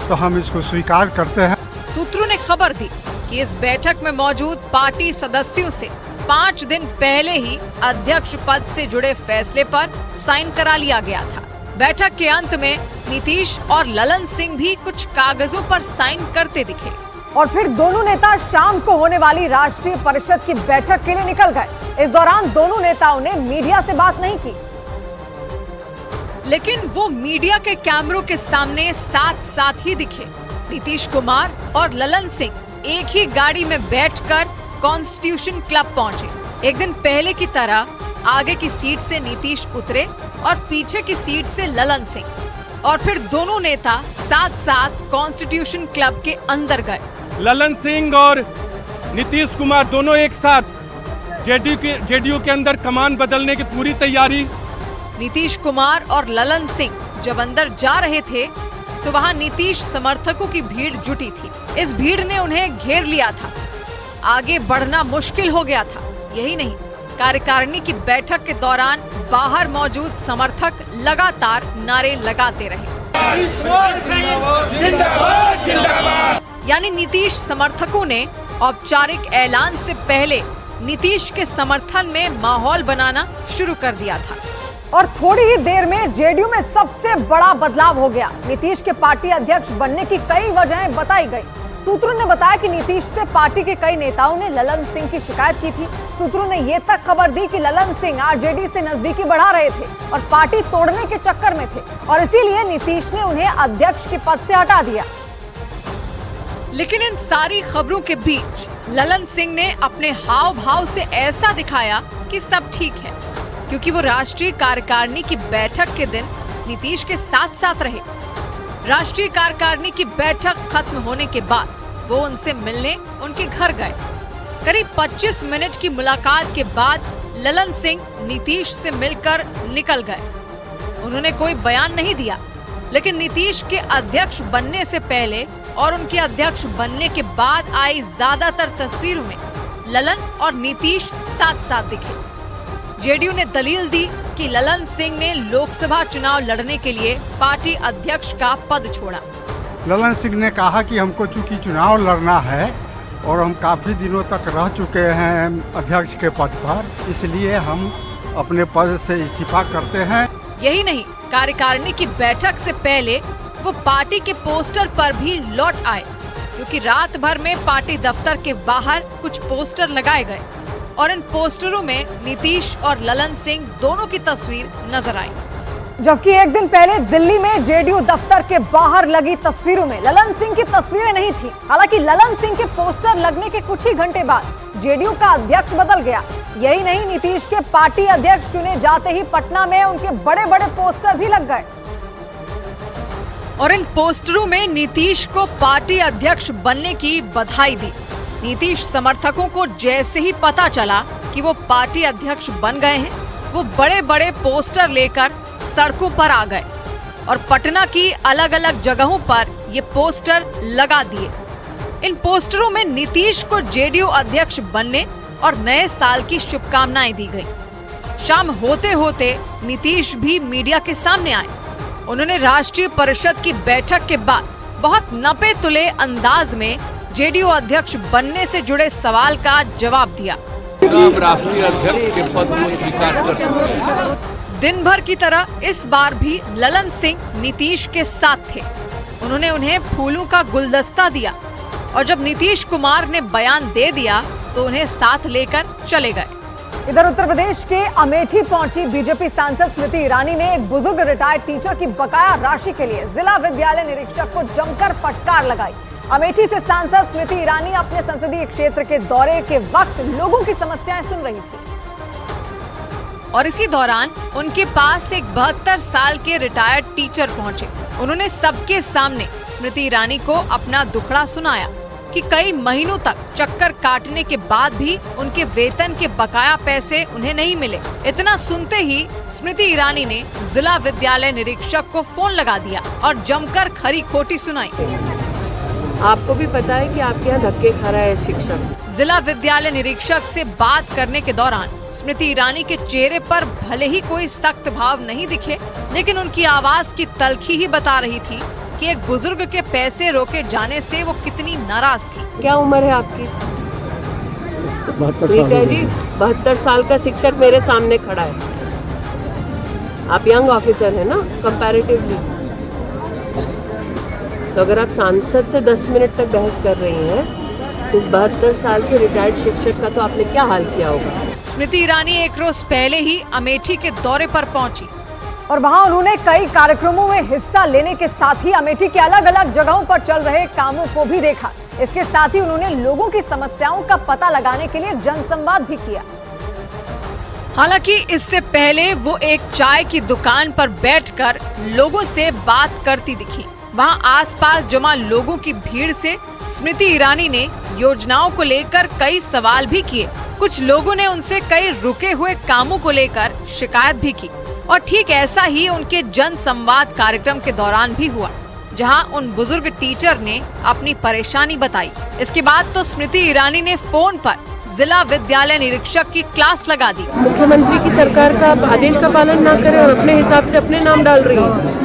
तो हम इसको स्वीकार करते हैं। सूत्रों ने खबर दी कि इस बैठक में मौजूद पार्टी सदस्यों से 5 दिन पहले ही अध्यक्ष पद से जुड़े फैसले पर साइन करा लिया गया था। बैठक के अंत में नीतीश और ललन सिंह भी कुछ कागजों पर साइन करते दिखे। और फिर दोनों नेता शाम को होने वाली राष्ट्रीय परिषद की बैठक के लिए निकल गए। इस दौरान दोनों नेताओं ने मीडिया से बात नहीं की, लेकिन वो मीडिया के कैमरों के सामने साथ साथ ही दिखे। नीतीश कुमार और ललन सिंह एक ही गाड़ी में बैठकर कॉन्स्टिट्यूशन क्लब पहुंचे। एक दिन पहले की तरह आगे की सीट से नीतीश उतरे और पीछे की सीट से ललन सिंह, और फिर दोनों नेता साथ साथ कॉन्स्टिट्यूशन क्लब के अंदर गए। ललन सिंह और नीतीश कुमार दोनों एक साथ जेडीयू के अंदर कमान बदलने की पूरी तैयारी। नीतीश कुमार और ललन सिंह जब अंदर जा रहे थे तो वहां नीतीश समर्थकों की भीड़ जुटी थी। इस भीड़ ने उन्हें घेर लिया था, आगे बढ़ना मुश्किल हो गया था। यही नहीं, कार्यकारिणी की बैठक के दौरान बाहर मौजूद समर्थक लगातार नारे लगाते रहे। यानी नीतीश समर्थकों ने औपचारिक ऐलान से पहले नीतीश के समर्थन में माहौल बनाना शुरू कर दिया था। और थोड़ी ही देर में जेडीयू में सबसे बड़ा बदलाव हो गया। नीतीश के पार्टी अध्यक्ष बनने की कई वजहें बताई गई। सूत्रों ने बताया कि नीतीश से पार्टी के कई नेताओं ने ललन सिंह की शिकायत की थी। सूत्रों ने ये तक खबर दी कि ललन सिंह आरजेडी से नजदीकी बढ़ा रहे थे और पार्टी तोड़ने के चक्कर में थे, और इसीलिए नीतीश ने उन्हें अध्यक्ष के पद से हटा दिया। लेकिन इन सारी खबरों के बीच ललन सिंह ने अपने हाव भाव से ऐसा दिखाया कि सब ठीक है, क्योंकि वो राष्ट्रीय कार्यकारिणी की बैठक के दिन नीतीश के साथ साथ रहे। राष्ट्रीय कार्यकारिणी की बैठक खत्म होने के बाद वो उनसे मिलने उनके घर गए। करीब 25 मिनट की मुलाकात के बाद ललन सिंह नीतीश से मिलकर निकल गए। उन्होंने कोई बयान नहीं दिया, लेकिन नीतीश के अध्यक्ष बनने से पहले और उनके अध्यक्ष बनने के बाद आई ज्यादातर तस्वीरों में ललन और नीतीश साथ साथ दिखे। जेडीयू ने दलील दी कि ललन सिंह ने लोकसभा चुनाव लड़ने के लिए पार्टी अध्यक्ष का पद छोड़ा। ललन सिंह ने कहा कि हमको चूंकि चुनाव लड़ना है और हम काफ़ी दिनों तक रह चुके हैं अध्यक्ष के पद पर, इसलिए हम अपने पद से इस्तीफा करते हैं। यही नहीं, कार्यकारिणी की बैठक से पहले वो पार्टी के पोस्टर पर भी लौट आए, क्योंकि रात भर में पार्टी दफ्तर के बाहर कुछ पोस्टर लगाए गए और इन पोस्टरों में नीतीश और ललन सिंह दोनों की तस्वीर नजर आई। जबकि एक दिन पहले दिल्ली में जेडीयू दफ्तर के बाहर लगी तस्वीरों में ललन सिंह की तस्वीरें नहीं थी। हालांकि ललन सिंह के पोस्टर लगने के कुछ ही घंटे बाद जेडीयू का अध्यक्ष बदल गया। यही नहीं, नीतीश के पार्टी अध्यक्ष चुने जाते ही पटना में उनके बड़े बड़े पोस्टर भी लग गए और इन पोस्टरों में नीतीश को पार्टी अध्यक्ष बनने की बधाई दी। नीतीश समर्थकों को जैसे ही पता चला कि वो पार्टी अध्यक्ष बन गए हैं, वो बड़े बड़े पोस्टर लेकर सड़कों पर आ गए और पटना की अलग अलग जगहों पर ये पोस्टर लगा दिए। इन पोस्टरों में नीतीश को जेडीयू अध्यक्ष बनने और नए साल की शुभकामनाएं दी गई। शाम होते होते नीतीश भी मीडिया के सामने आए। उन्होंने राष्ट्रीय परिषद की बैठक के बाद बहुत नपे तुले अंदाज में जेडीयू अध्यक्ष बनने से जुड़े सवाल का जवाब दिया। राष्ट्रीय अध्यक्ष के पद को स्वीकार करते हैं। दिन भर की तरह इस बार भी ललन सिंह नीतीश के साथ थे। उन्होंने उन्हें फूलों का गुलदस्ता दिया और जब नीतीश कुमार ने बयान दे दिया तो उन्हें साथ लेकर चले गए। इधर उत्तर प्रदेश के अमेठी पहुंची बीजेपी सांसद स्मृति ईरानी ने एक बुजुर्ग रिटायर्ड टीचर की बकाया राशि के लिए जिला विद्यालय निरीक्षक को जमकर फटकार लगाई। अमेठी से सांसद स्मृति ईरानी अपने संसदीय क्षेत्र के दौरे के वक्त लोगों की समस्याएं सुन रही थी और इसी दौरान उनके पास एक 72 साल के रिटायर्ड टीचर पहुंचे। उन्होंने सबके सामने स्मृति ईरानी को अपना दुखड़ा सुनाया कि कई महीनों तक चक्कर काटने के बाद भी उनके वेतन के बकाया पैसे उन्हें नहीं मिले। इतना सुनते ही स्मृति ईरानी ने जिला विद्यालय निरीक्षक को फोन लगा दिया और जमकर खरी खोटी सुनाई। आपको भी पता है कि आपके यहाँ धक्के खा रहा है शिक्षक। जिला विद्यालय निरीक्षक से बात करने के दौरान स्मृति ईरानी के चेहरे पर भले ही कोई सख्त भाव नहीं दिखे, लेकिन उनकी आवाज की तल्खी ही बता रही थी कि एक बुजुर्ग के पैसे रोके जाने से वो कितनी नाराज थी। क्या उम्र है आपकी? ठीक है जी, 72 साल का शिक्षक मेरे सामने खड़ा है। आप यंग ऑफिसर है ना कंपैरेटिवली। तो अगर आप सांसद से 10 मिनट तक बहस कर रही हैं तो इस 72 साल के रिटायर्ड शिक्षक का तो आपने क्या हाल किया होगा। स्मृति ईरानी एक रोज पहले ही अमेठी के दौरे पर पहुंची और वहां उन्होंने कई कार्यक्रमों में हिस्सा लेने के साथ ही अमेठी के अलग अलग जगहों पर चल रहे कामों को भी देखा। इसके साथ ही उन्होंने लोगों की समस्याओं का पता लगाने के लिए जनसंवाद भी किया। हालांकि इससे पहले वो एक चाय की दुकान पर बैठकर लोगों से बात करती दिखी। वहां आसपास जमा लोगों की भीड़ से स्मृति ईरानी ने योजनाओं को लेकर कई सवाल भी किए। कुछ लोगों ने उनसे कई रुके हुए कामों को लेकर शिकायत भी की और ठीक ऐसा ही उनके जन संवाद कार्यक्रम के दौरान भी हुआ, जहां उन बुजुर्ग टीचर ने अपनी परेशानी बताई। इसके बाद तो स्मृति ईरानी ने फोन पर जिला विद्यालय निरीक्षक की क्लास लगा दी। मुख्यमंत्री की सरकार का आदेश का पालन न करे और अपने हिसाब से अपने नाम डाल रही है,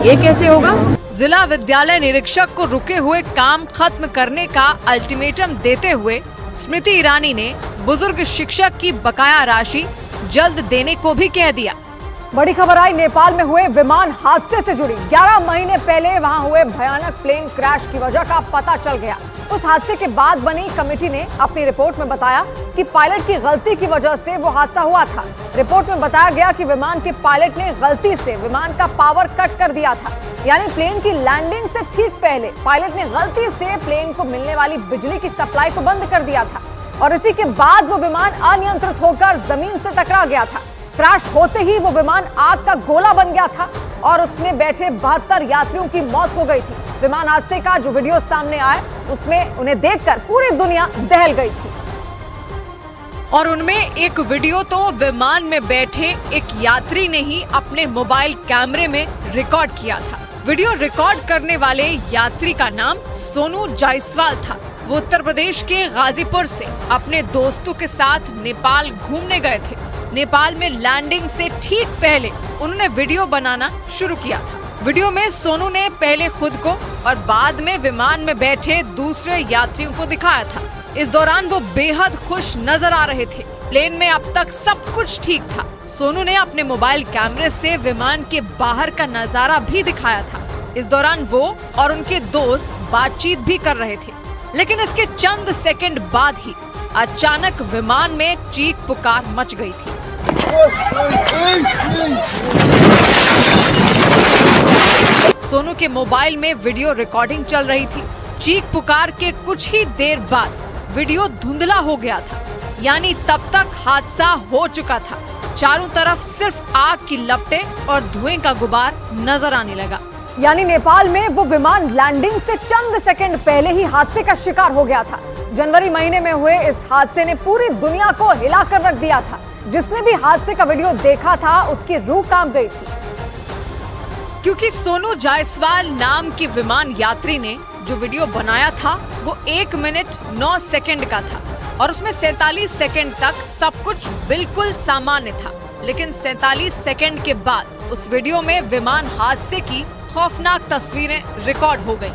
ये कैसे होगा। जिला विद्यालय निरीक्षक को रुके हुए काम खत्म करने का अल्टीमेटम देते हुए स्मृति ईरानी ने बुजुर्ग शिक्षक की बकाया राशि जल्द देने को भी कह दिया। बड़ी खबर आई नेपाल में हुए विमान हादसे से जुड़ी। 11 महीने पहले वहां हुए भयानक प्लेन क्रैश की वजह का पता चल गया। उस हादसे के बाद बनी कमेटी ने अपनी रिपोर्ट में बताया कि पायलट की गलती की वजह से वो हादसा हुआ था। रिपोर्ट में बताया गया कि विमान के पायलट ने गलती से विमान का पावर कट कर दिया था, यानी प्लेन की लैंडिंग से ठीक पहले पायलट ने गलती से प्लेन को मिलने वाली बिजली की सप्लाई को बंद कर दिया था और इसी के बाद वो विमान अनियंत्रित होकर जमीन से टकरा गया था। क्रैश होते ही वो विमान आग का गोला बन गया था और उसमें बैठे 72 यात्रियों की मौत हो गई थी। विमान हादसे का जो वीडियो सामने आया उसमें उन्हें देखकर पूरी दुनिया दहल गई थी। और उनमें एक वीडियो तो विमान में बैठे एक यात्री ने ही अपने मोबाइल कैमरे में रिकॉर्ड किया था। वीडियो रिकॉर्ड करने वाले यात्री का नाम सोनू जायसवाल था। वो उत्तर प्रदेश के गाजीपुर से अपने दोस्तों के साथ नेपाल घूमने गए थे। नेपाल में लैंडिंग से ठीक पहले उन्होंने वीडियो बनाना शुरू किया था। वीडियो में सोनू ने पहले खुद को और बाद में विमान में बैठे दूसरे यात्रियों को दिखाया था। इस दौरान वो बेहद खुश नजर आ रहे थे। प्लेन में अब तक सब कुछ ठीक था। सोनू ने अपने मोबाइल कैमरे से विमान के बाहर का नजारा भी दिखाया था। इस दौरान वो और उनके दोस्त बातचीत भी कर रहे थे, लेकिन इसके चंद सेकंड बाद ही अचानक विमान में चीख पुकार मच गई थी। सोनू के मोबाइल में वीडियो रिकॉर्डिंग चल रही थी। चीख पुकार के कुछ ही देर बाद वीडियो धुंधला हो गया था, यानी तब तक हादसा हो चुका था। चारों तरफ सिर्फ आग की लपटें और धुएं का गुबार नजर आने लगा। यानी नेपाल में वो विमान लैंडिंग से चंद सेकंड पहले ही हादसे का शिकार हो गया था। जनवरी महीने में हुए इस हादसे ने पूरी दुनिया को हिलाकर रख दिया था। जिसने भी हादसे का वीडियो देखा था उसकी रूह कांप गई थी, क्योंकि सोनू जायसवाल नाम के विमान यात्री ने जो वीडियो बनाया था वो 1 मिनट 9 सेकंड का था और उसमें 47 सेकंड तक सब कुछ बिल्कुल सामान्य था। लेकिन 47 सेकंड के बाद उस वीडियो में विमान हादसे की खौफनाक तस्वीरें रिकॉर्ड हो गईं।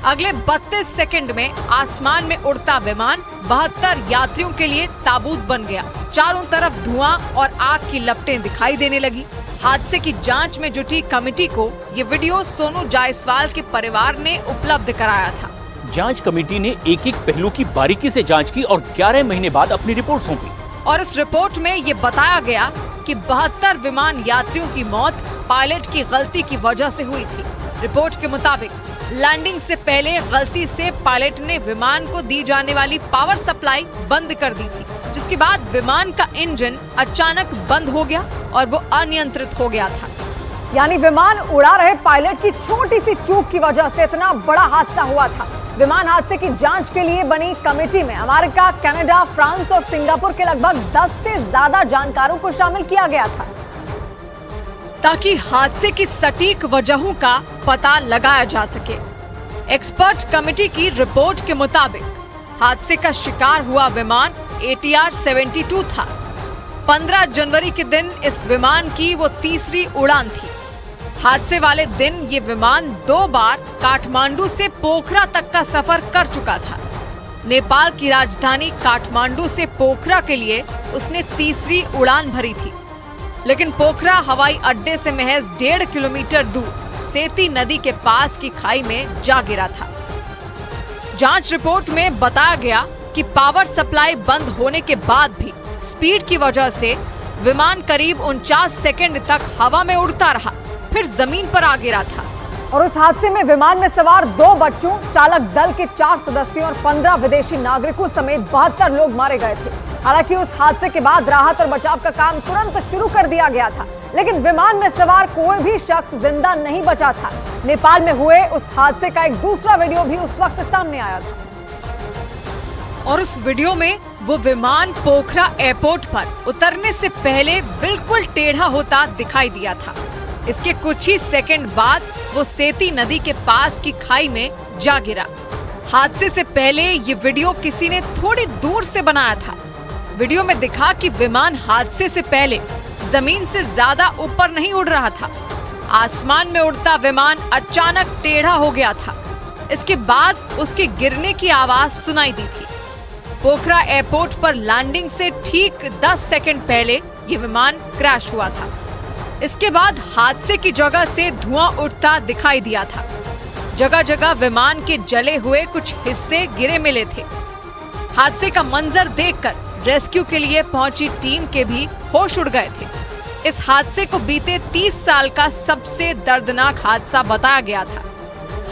अगले 32 सेकंड में आसमान में उड़ता विमान 72 यात्रियों के लिए ताबूत बन गया। चारों तरफ धुआं और आग की लपटें दिखाई देने लगी। हादसे की जांच में जुटी कमेटी को ये वीडियो सोनू जायसवाल के परिवार ने उपलब्ध कराया था। जांच कमेटी ने एक एक पहलू की बारीकी से जांच की और 11 महीने बाद अपनी रिपोर्ट सौंपी। और इस रिपोर्ट में ये बताया गया कि 72 विमान यात्रियों की मौत पायलट की गलती की वजह से हुई थी। रिपोर्ट के मुताबिक लैंडिंग से पहले गलती से पायलट ने विमान को दी जाने वाली पावर सप्लाई बंद कर दी थी, जिसके बाद विमान का इंजन अचानक बंद हो गया और वो अनियंत्रित हो गया था। यानी विमान उड़ा रहे पायलट की छोटी सी चूक की वजह से इतना बड़ा हादसा हुआ था। विमान हादसे की जांच के लिए बनी कमेटी में अमेरिका, कनाडा, फ्रांस और सिंगापुर के लगभग 10 से ज्यादा जानकारों को शामिल किया गया था, ताकि हादसे की सटीक वजहों का पता लगाया जा सके। एक्सपर्ट कमेटी की रिपोर्ट के मुताबिक हादसे का शिकार हुआ विमान ATR 72 था। 15 जनवरी के दिन इस विमान की वो तीसरी उड़ान थी। हादसे वाले दिन ये विमान 2 बार काठमांडू से पोखरा तक का सफर कर चुका था। नेपाल की राजधानी काठमांडू से पोखरा के लिए उसने तीसरी उड़ान भरी थी। लेकिन पोखरा हवाई अड्डे से महज 1.5 किलोमीटर दूर सेती नदी के पास की खाई में जा गिरा था। जांच रिपोर्ट में बताया गया कि पावर सप्लाई बंद होने के बाद भी स्पीड की वजह से विमान करीब 49 सेकंड तक हवा में उड़ता रहा, फिर जमीन पर आ गिरा था। और उस हादसे में विमान में सवार 2 बच्चों, चालक दल के 4 सदस्यों और 15 विदेशी नागरिकों समेत 72 लोग मारे गए थे। हालांकि उस हादसे के बाद राहत और बचाव का काम तुरंत शुरू कर दिया गया था, लेकिन विमान में सवार कोई भी शख्स जिंदा नहीं बचा था। नेपाल में हुए उस हादसे का एक दूसरा वीडियो भी उस वक्त सामने आया था और उस वीडियो में वो विमान पोखरा एयरपोर्ट पर उतरने से पहले बिल्कुल टेढ़ा होता दिखाई दिया था। इसके कुछ ही सेकंड बाद वो सेती नदी के पास की खाई में जा गिरा। हादसे से पहले ये वीडियो किसी ने थोड़ी दूर से बनाया था। वीडियो में दिखा कि विमान हादसे से पहले जमीन से ज्यादा ऊपर नहीं उड़ रहा था। आसमान में उड़ता विमान अचानक टेढ़ा हो गया था। इसके बाद उसके गिरने की आवाज सुनाई दी थी। पोखरा एयरपोर्ट पर लैंडिंग से ठीक 10 सेकंड पहले ये विमान क्रैश हुआ था। इसके बाद हादसे की जगह से धुआं उठता दिखाई दिया था। जगह जगह विमान के जले हुए कुछ हिस्से गिरे मिले थे। हादसे का मंजर देखकर रेस्क्यू के लिए पहुंची टीम के भी होश उड़ गए थे। इस हादसे को बीते 30 साल का सबसे दर्दनाक हादसा बताया गया था।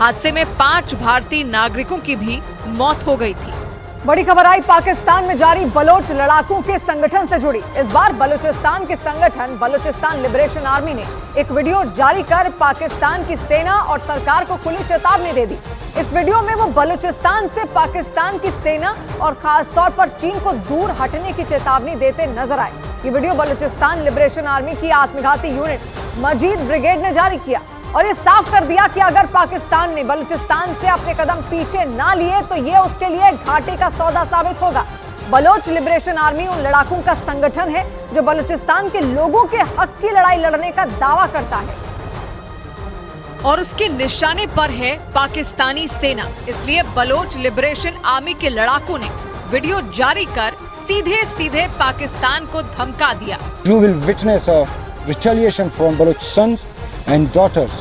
हादसे में 5 भारतीय नागरिकों की भी मौत हो गई थी। बड़ी खबर आई पाकिस्तान में जारी बलोच लड़ाकों के संगठन से जुड़ी। इस बार बलूचिस्तान के संगठन बलूचिस्तान लिबरेशन आर्मी ने एक वीडियो जारी कर पाकिस्तान की सेना और सरकार को खुली चेतावनी दे दी। इस वीडियो में वो बलूचिस्तान से पाकिस्तान की सेना और खासतौर पर चीन को दूर हटने की चेतावनी देते नजर आए। ये वीडियो बलूचिस्तान लिबरेशन आर्मी की आत्मघाती यूनिट मजीद ब्रिगेड ने जारी किया और ये साफ कर दिया कि अगर पाकिस्तान ने बलूचिस्तान से अपने कदम पीछे ना लिए तो ये उसके लिए घाटे का सौदा साबित होगा। बलोच लिबरेशन आर्मी उन लड़ाकों का संगठन है जो बलूचिस्तान के लोगों के हक की लड़ाई लड़ने का दावा करता है और उसके निशाने पर है पाकिस्तानी सेना। इसलिए बलोच लिबरेशन आर्मी के लड़ाकों ने वीडियो जारी कर सीधे सीधे पाकिस्तान को धमका दिया। You will witness a retaliation from Baloch sons and daughters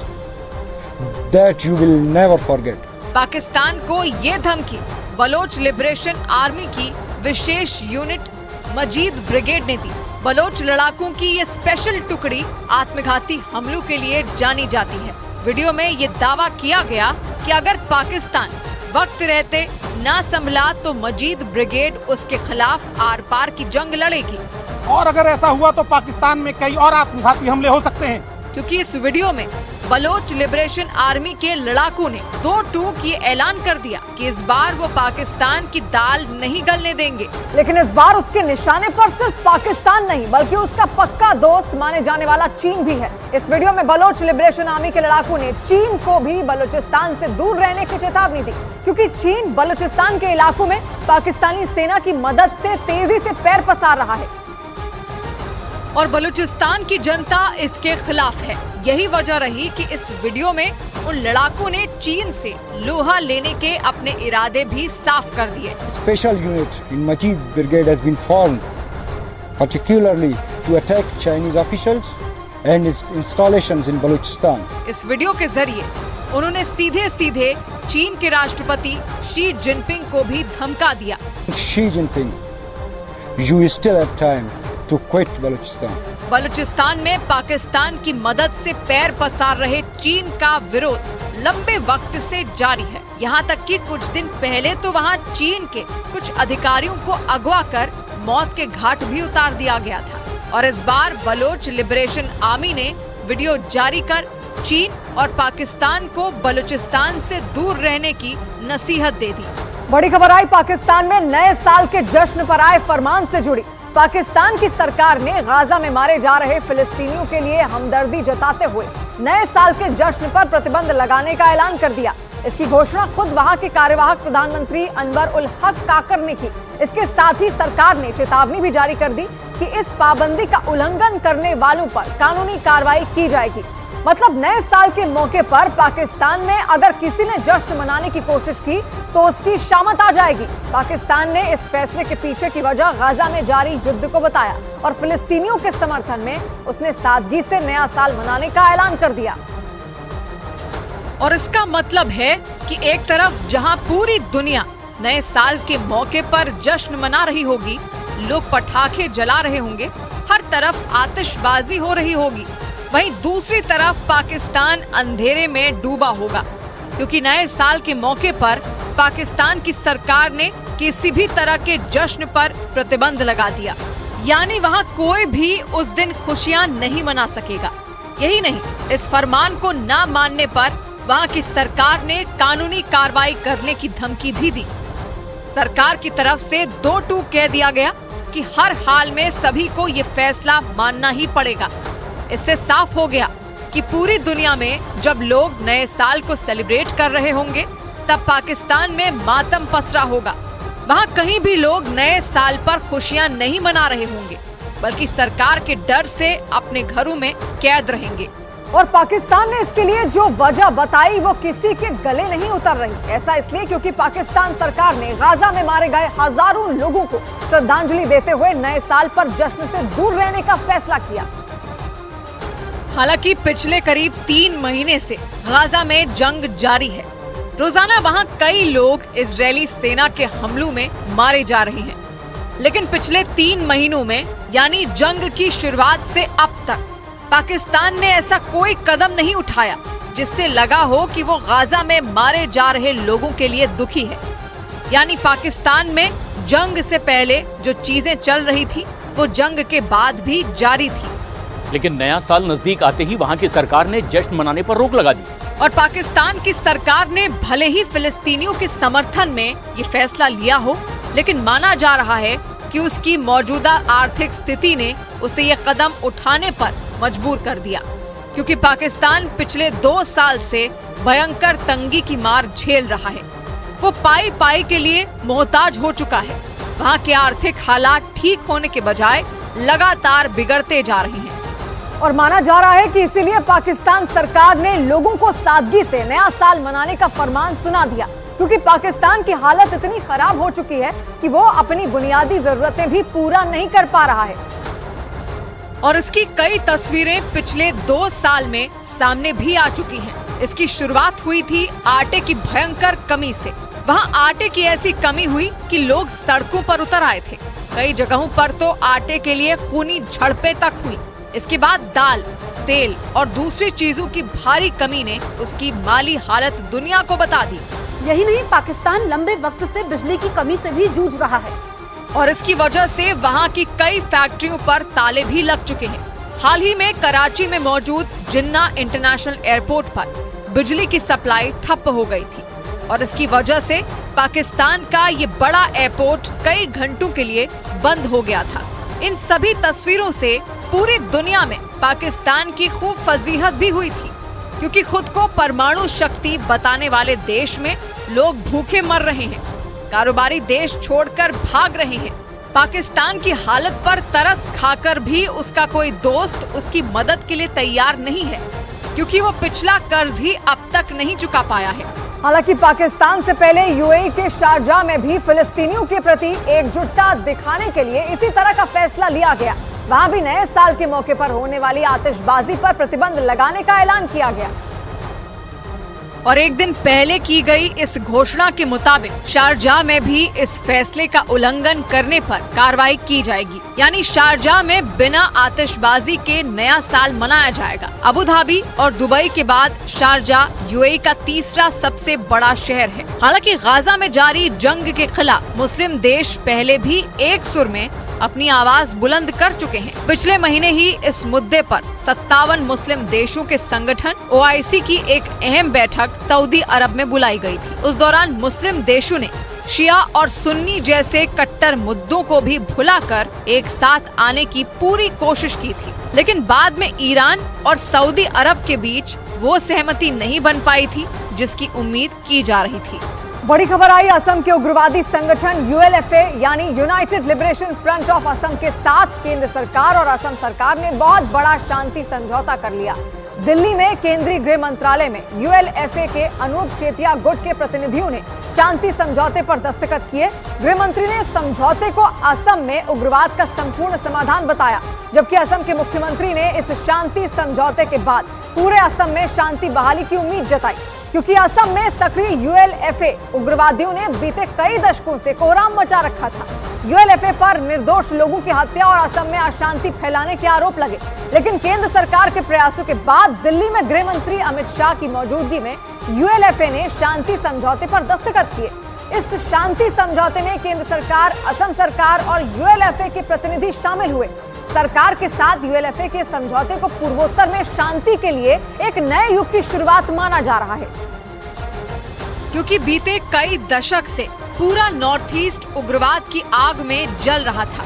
that you will never forget. Pakistan को ये धमकी बलोच लिबरेशन आर्मी की विशेष यूनिट मजीद ब्रिगेड ने दी। बलोच लड़ाकों की ये स्पेशल टुकड़ी आत्मघाती हमलों के लिए जानी जाती है। वीडियो में ये दावा किया गया कि अगर पाकिस्तान वक्त रहते ना संभला तो मजीद ब्रिगेड उसके खिलाफ आर पार की जंग लड़ेगी। और अगर ऐसा हुआ तो पाकिस्तान में कई और आत्मघाती हमले हो सकते हैं। क्योंकि इस वीडियो में बलोच लिबरेशन आर्मी के लड़ाकों ने 2 टूक ये ऐलान कर दिया कि इस बार वो पाकिस्तान की दाल नहीं गलने देंगे। लेकिन इस बार उसके निशाने पर सिर्फ पाकिस्तान नहीं बल्कि उसका पक्का दोस्त माने जाने वाला चीन भी है। इस वीडियो में बलोच लिबरेशन आर्मी के लड़ाकों ने चीन को भी बलूचिस्तान से दूर रहने की चेतावनी दी, क्योंकि चीन बलूचिस्तान के इलाकों में पाकिस्तानी सेना की मदद से तेजी से पैर पसार रहा है और बलूचिस्तान की जनता इसके खिलाफ है। यही वजह रही कि इस वीडियो में उन लड़ाकों ने चीन से लोहा लेने के अपने इरादे भी साफ कर दिए। Special unit in Majid Brigade has been formed, particularly to attack Chinese officials and its installations in Balochistan. इस वीडियो के जरिए उन्होंने सीधे सीधे चीन के राष्ट्रपति शी जिनपिंग को भी धमका दिया। Xi Jinping, you still have time to quit Balochistan. Balochistan में पाकिस्तान की मदद से पैर पसार रहे चीन का विरोध लंबे वक्त से जारी है। यहाँ तक कि कुछ दिन पहले तो वहाँ चीन के कुछ अधिकारियों को अगवा कर मौत के घाट भी उतार दिया गया था। और इस बार बलोच लिबरेशन आर्मी ने वीडियो जारी कर चीन और पाकिस्तान को बलूचिस्तान से दूर रहने की नसीहत दे दी। बड़ी खबर आई पाकिस्तान में नए साल के जश्न पर आए फरमान से जुड़ी। पाकिस्तान की सरकार ने गाजा में मारे जा रहे फिलिस्तीनियों के लिए हमदर्दी जताते हुए नए साल के जश्न पर प्रतिबंध लगाने का ऐलान कर दिया। इसकी घोषणा खुद वहां के कार्यवाहक प्रधानमंत्री अनवर उल हक काकर ने की। इसके साथ ही सरकार ने चेतावनी भी जारी कर दी कि इस पाबंदी का उल्लंघन करने वालों पर कानूनी कार्रवाई की जाएगी। मतलब नए साल के मौके पर पाकिस्तान में अगर किसी ने जश्न मनाने की कोशिश की तो उसकी शामत आ जाएगी। पाकिस्तान ने इस फैसले के पीछे की वजह गाजा में जारी युद्ध को बताया और फिलिस्तीनियों के समर्थन में उसने सादगी से नया साल मनाने का ऐलान कर दिया। और इसका मतलब है कि एक तरफ जहां पूरी दुनिया नए साल के मौके पर जश्न मना रही होगी, लोग पटाखे जला रहे होंगे, हर तरफ आतिशबाजी हो रही होगी, वहीं दूसरी तरफ पाकिस्तान अंधेरे में डूबा होगा, क्योंकि नए साल के मौके पर पाकिस्तान की सरकार ने किसी भी तरह के जश्न पर प्रतिबंध लगा दिया। यानी वहां कोई भी उस दिन खुशियां नहीं मना सकेगा। यही नहीं, इस फरमान को न मानने पर वहां की सरकार ने कानूनी कार्रवाई करने की धमकी भी दी। सरकार की तरफ से 2 टूक कह दिया गया कि हर हाल में सभी को ये फैसला मानना ही पड़ेगा। इससे साफ हो गया कि पूरी दुनिया में जब लोग नए साल को सेलिब्रेट कर रहे होंगे, तब पाकिस्तान में मातम पसरा होगा। वहाँ कहीं भी लोग नए साल पर खुशियाँ नहीं मना रहे होंगे, बल्कि सरकार के डर से अपने घरों में कैद रहेंगे। और पाकिस्तान ने इसके लिए जो वजह बताई वो किसी के गले नहीं उतर रही। ऐसा इसलिए क्योंकि पाकिस्तान सरकार ने गाजा में मारे गए हजारों लोगों को श्रद्धांजलि देते हुए नए साल पर जश्न से दूर रहने का फैसला किया। हालांकि पिछले करीब 3 महीने से गाजा में जंग जारी है। रोजाना वहां कई लोग इजरायली सेना के हमलों में मारे जा रहे हैं, लेकिन पिछले 3 महीनों में यानी जंग की शुरुआत से अब तक पाकिस्तान ने ऐसा कोई कदम नहीं उठाया जिससे लगा हो कि वो गाजा में मारे जा रहे लोगों के लिए दुखी है। यानी पाकिस्तान में जंग से पहले जो चीजें चल रही थी वो जंग के बाद भी जारी थी। लेकिन नया साल नजदीक आते ही वहाँ की सरकार ने जश्न मनाने पर रोक लगा दी। और पाकिस्तान की सरकार ने भले ही फिलिस्तीनियों के समर्थन में ये फैसला लिया हो, लेकिन माना जा रहा है कि उसकी मौजूदा आर्थिक स्थिति ने उसे ये कदम उठाने पर मजबूर कर दिया, क्योंकि पाकिस्तान पिछले 2 साल से भयंकर तंगी की मार झेल रहा है। वो पाई के लिए मोहताज हो चुका है। वहाँ के आर्थिक हालात ठीक होने के बजाय लगातार बिगड़ते जा रहे हैं। और माना जा रहा है कि इसीलिए पाकिस्तान सरकार ने लोगों को सादगी से नया साल मनाने का फरमान सुना दिया, क्योंकि पाकिस्तान की हालत इतनी खराब हो चुकी है कि वो अपनी बुनियादी जरूरतें भी पूरा नहीं कर पा रहा है। और इसकी कई तस्वीरें पिछले 2 साल में सामने भी आ चुकी हैं। इसकी शुरुआत हुई थी आटे की भयंकर कमी से। वहाँ आटे की ऐसी कमी हुई कि लोग सड़कों पर उतर आए थे। कई जगहों पर तो आटे के लिए खूनी झड़पें तक हुई। इसके बाद दाल, तेल और दूसरी चीजों की भारी कमी ने उसकी माली हालत दुनिया को बता दी। यही नहीं, पाकिस्तान लंबे वक्त से बिजली की कमी से भी जूझ रहा है और इसकी वजह से वहाँ की कई फैक्ट्रियों पर ताले भी लग चुके हैं। हाल ही में कराची में मौजूद जिन्ना इंटरनेशनल एयरपोर्ट पर बिजली की सप्लाई ठप हो गई थी और इसकी वजह से पाकिस्तान का ये बड़ा एयरपोर्ट कई घंटों के लिए बंद हो गया था। इन सभी तस्वीरों से पूरी दुनिया में पाकिस्तान की खूब फजीहत भी हुई थी, क्योंकि खुद को परमाणु शक्ति बताने वाले देश में लोग भूखे मर रहे हैं, कारोबारी देश छोड़कर भाग रहे हैं। पाकिस्तान की हालत पर तरस खाकर भी उसका कोई दोस्त उसकी मदद के लिए तैयार नहीं है, क्योंकि वो पिछला कर्ज ही अब तक नहीं चुका पाया है। हालांकि पाकिस्तान से पहले यूएई के शारजाह में भी फिलिस्तीनियों के प्रति एकजुटता दिखाने के लिए इसी तरह का फैसला लिया गया। वहां भी नए साल के मौके पर होने वाली आतिशबाजी पर प्रतिबंध लगाने का ऐलान किया गया। और एक दिन पहले की गई इस घोषणा के मुताबिक शारजाह में भी इस फैसले का उल्लंघन करने पर कार्रवाई की जाएगी। यानी शारजाह में बिना आतिशबाजी के नया साल मनाया जाएगा। अबू धाबी और दुबई के बाद शारजाह यूएई का तीसरा सबसे बड़ा शहर है। हालांकि गाजा में जारी जंग के खिलाफ मुस्लिम देश पहले भी एक सुर में अपनी आवाज बुलंद कर चुके हैं। पिछले महीने ही इस मुद्दे पर 57 मुस्लिम देशों के संगठन OIC की एक अहम बैठक सऊदी अरब में बुलाई गई थी। उस दौरान मुस्लिम देशों ने शिया और सुन्नी जैसे कट्टर मुद्दों को भी भुलाकर एक साथ आने की पूरी कोशिश की थी, लेकिन बाद में ईरान और सऊदी अरब के बीच वो सहमति नहीं बन पाई थी जिसकी उम्मीद की जा रही थी। बड़ी खबर आई असम के उग्रवादी संगठन ULFA यानी United liberation front of Assam के साथ केंद्र सरकार और असम सरकार ने बहुत बड़ा शांति समझौता कर लिया। दिल्ली में केंद्रीय गृह मंत्रालय में यूएलएफए के अनूप चेतिया गुट के प्रतिनिधियों ने शांति समझौते पर दस्तखत किए। गृह मंत्री ने समझौते को असम में उग्रवाद का संपूर्ण समाधान बताया, जबकि असम के मुख्यमंत्री ने इस शांति समझौते के बाद पूरे असम में शांति बहाली की उम्मीद जताई, क्योंकि असम में सक्रिय यूएलएफए उग्रवादियों ने बीते कई दशकों से कोहराम मचा रखा था। यूएलएफए पर निर्दोष लोगों की हत्या और असम में अशांति फैलाने के आरोप लगे, लेकिन केंद्र सरकार के प्रयासों के बाद दिल्ली में गृह मंत्री अमित शाह की मौजूदगी में यूएलएफए ने शांति समझौते पर दस्तखत किए। इस शांति समझौते में केंद्र सरकार, असम सरकार और यूएलएफए के प्रतिनिधि शामिल हुए। सरकार के साथ यूएलएफए के समझौते को पूर्वोत्तर में शांति के लिए एक नए युग की शुरुआत माना जा रहा है, क्योंकि बीते कई दशक से पूरा नॉर्थ ईस्ट उग्रवाद की आग में जल रहा था,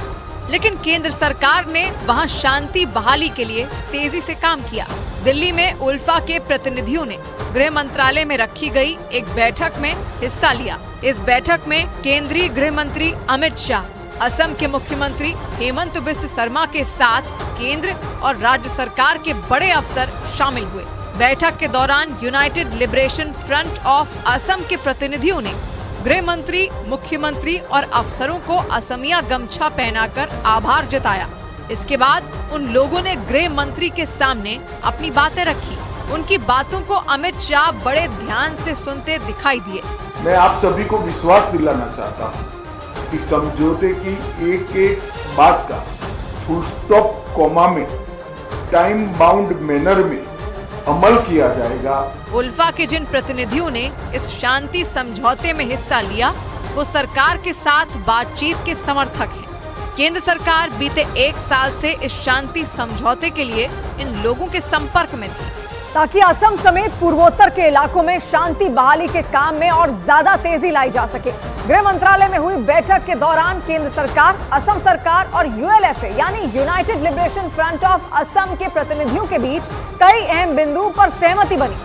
लेकिन केंद्र सरकार ने वहां शांति बहाली के लिए तेजी से काम किया। दिल्ली में उल्फा के प्रतिनिधियों ने गृह मंत्रालय में रखी गई एक बैठक में हिस्सा लिया। इस बैठक में केंद्रीय गृह मंत्री अमित शाह, असम के मुख्यमंत्री हेमंत बिस्व शर्मा के साथ केंद्र और राज्य सरकार के बड़े अफसर शामिल हुए। बैठक के दौरान United liberation front of Assam के प्रतिनिधियों ने गृह मंत्री, मुख्यमंत्री और अफसरों को असमिया गमछा पहनाकर आभार जताया। इसके बाद उन लोगों ने गृह मंत्री के सामने अपनी बातें रखी। उनकी बातों को अमित शाह बड़े ध्यान से सुनते दिखाई दिए। मैं आप सभी को विश्वास दिलाना चाहता हूँ कि समझौते की एक एक बात का फुल स्टॉप कॉमा में टाइम बाउंड मैनर में अमल किया जाएगा। उल्फा के जिन प्रतिनिधियों ने इस शांति समझौते में हिस्सा लिया, वो सरकार के साथ बातचीत के समर्थक हैं। केंद्र सरकार बीते 1 साल से इस शांति समझौते के लिए इन लोगों के संपर्क में थी, ताकि असम समेत पूर्वोत्तर के इलाकों में शांति बहाली के काम में और ज्यादा तेजी लाई जा सके। गृह मंत्रालय में हुई बैठक के दौरान केंद्र सरकार, असम सरकार और यूएलएफए यानी United liberation front of Assam के प्रतिनिधियों के बीच कई अहम बिंदुओं पर सहमति बनी।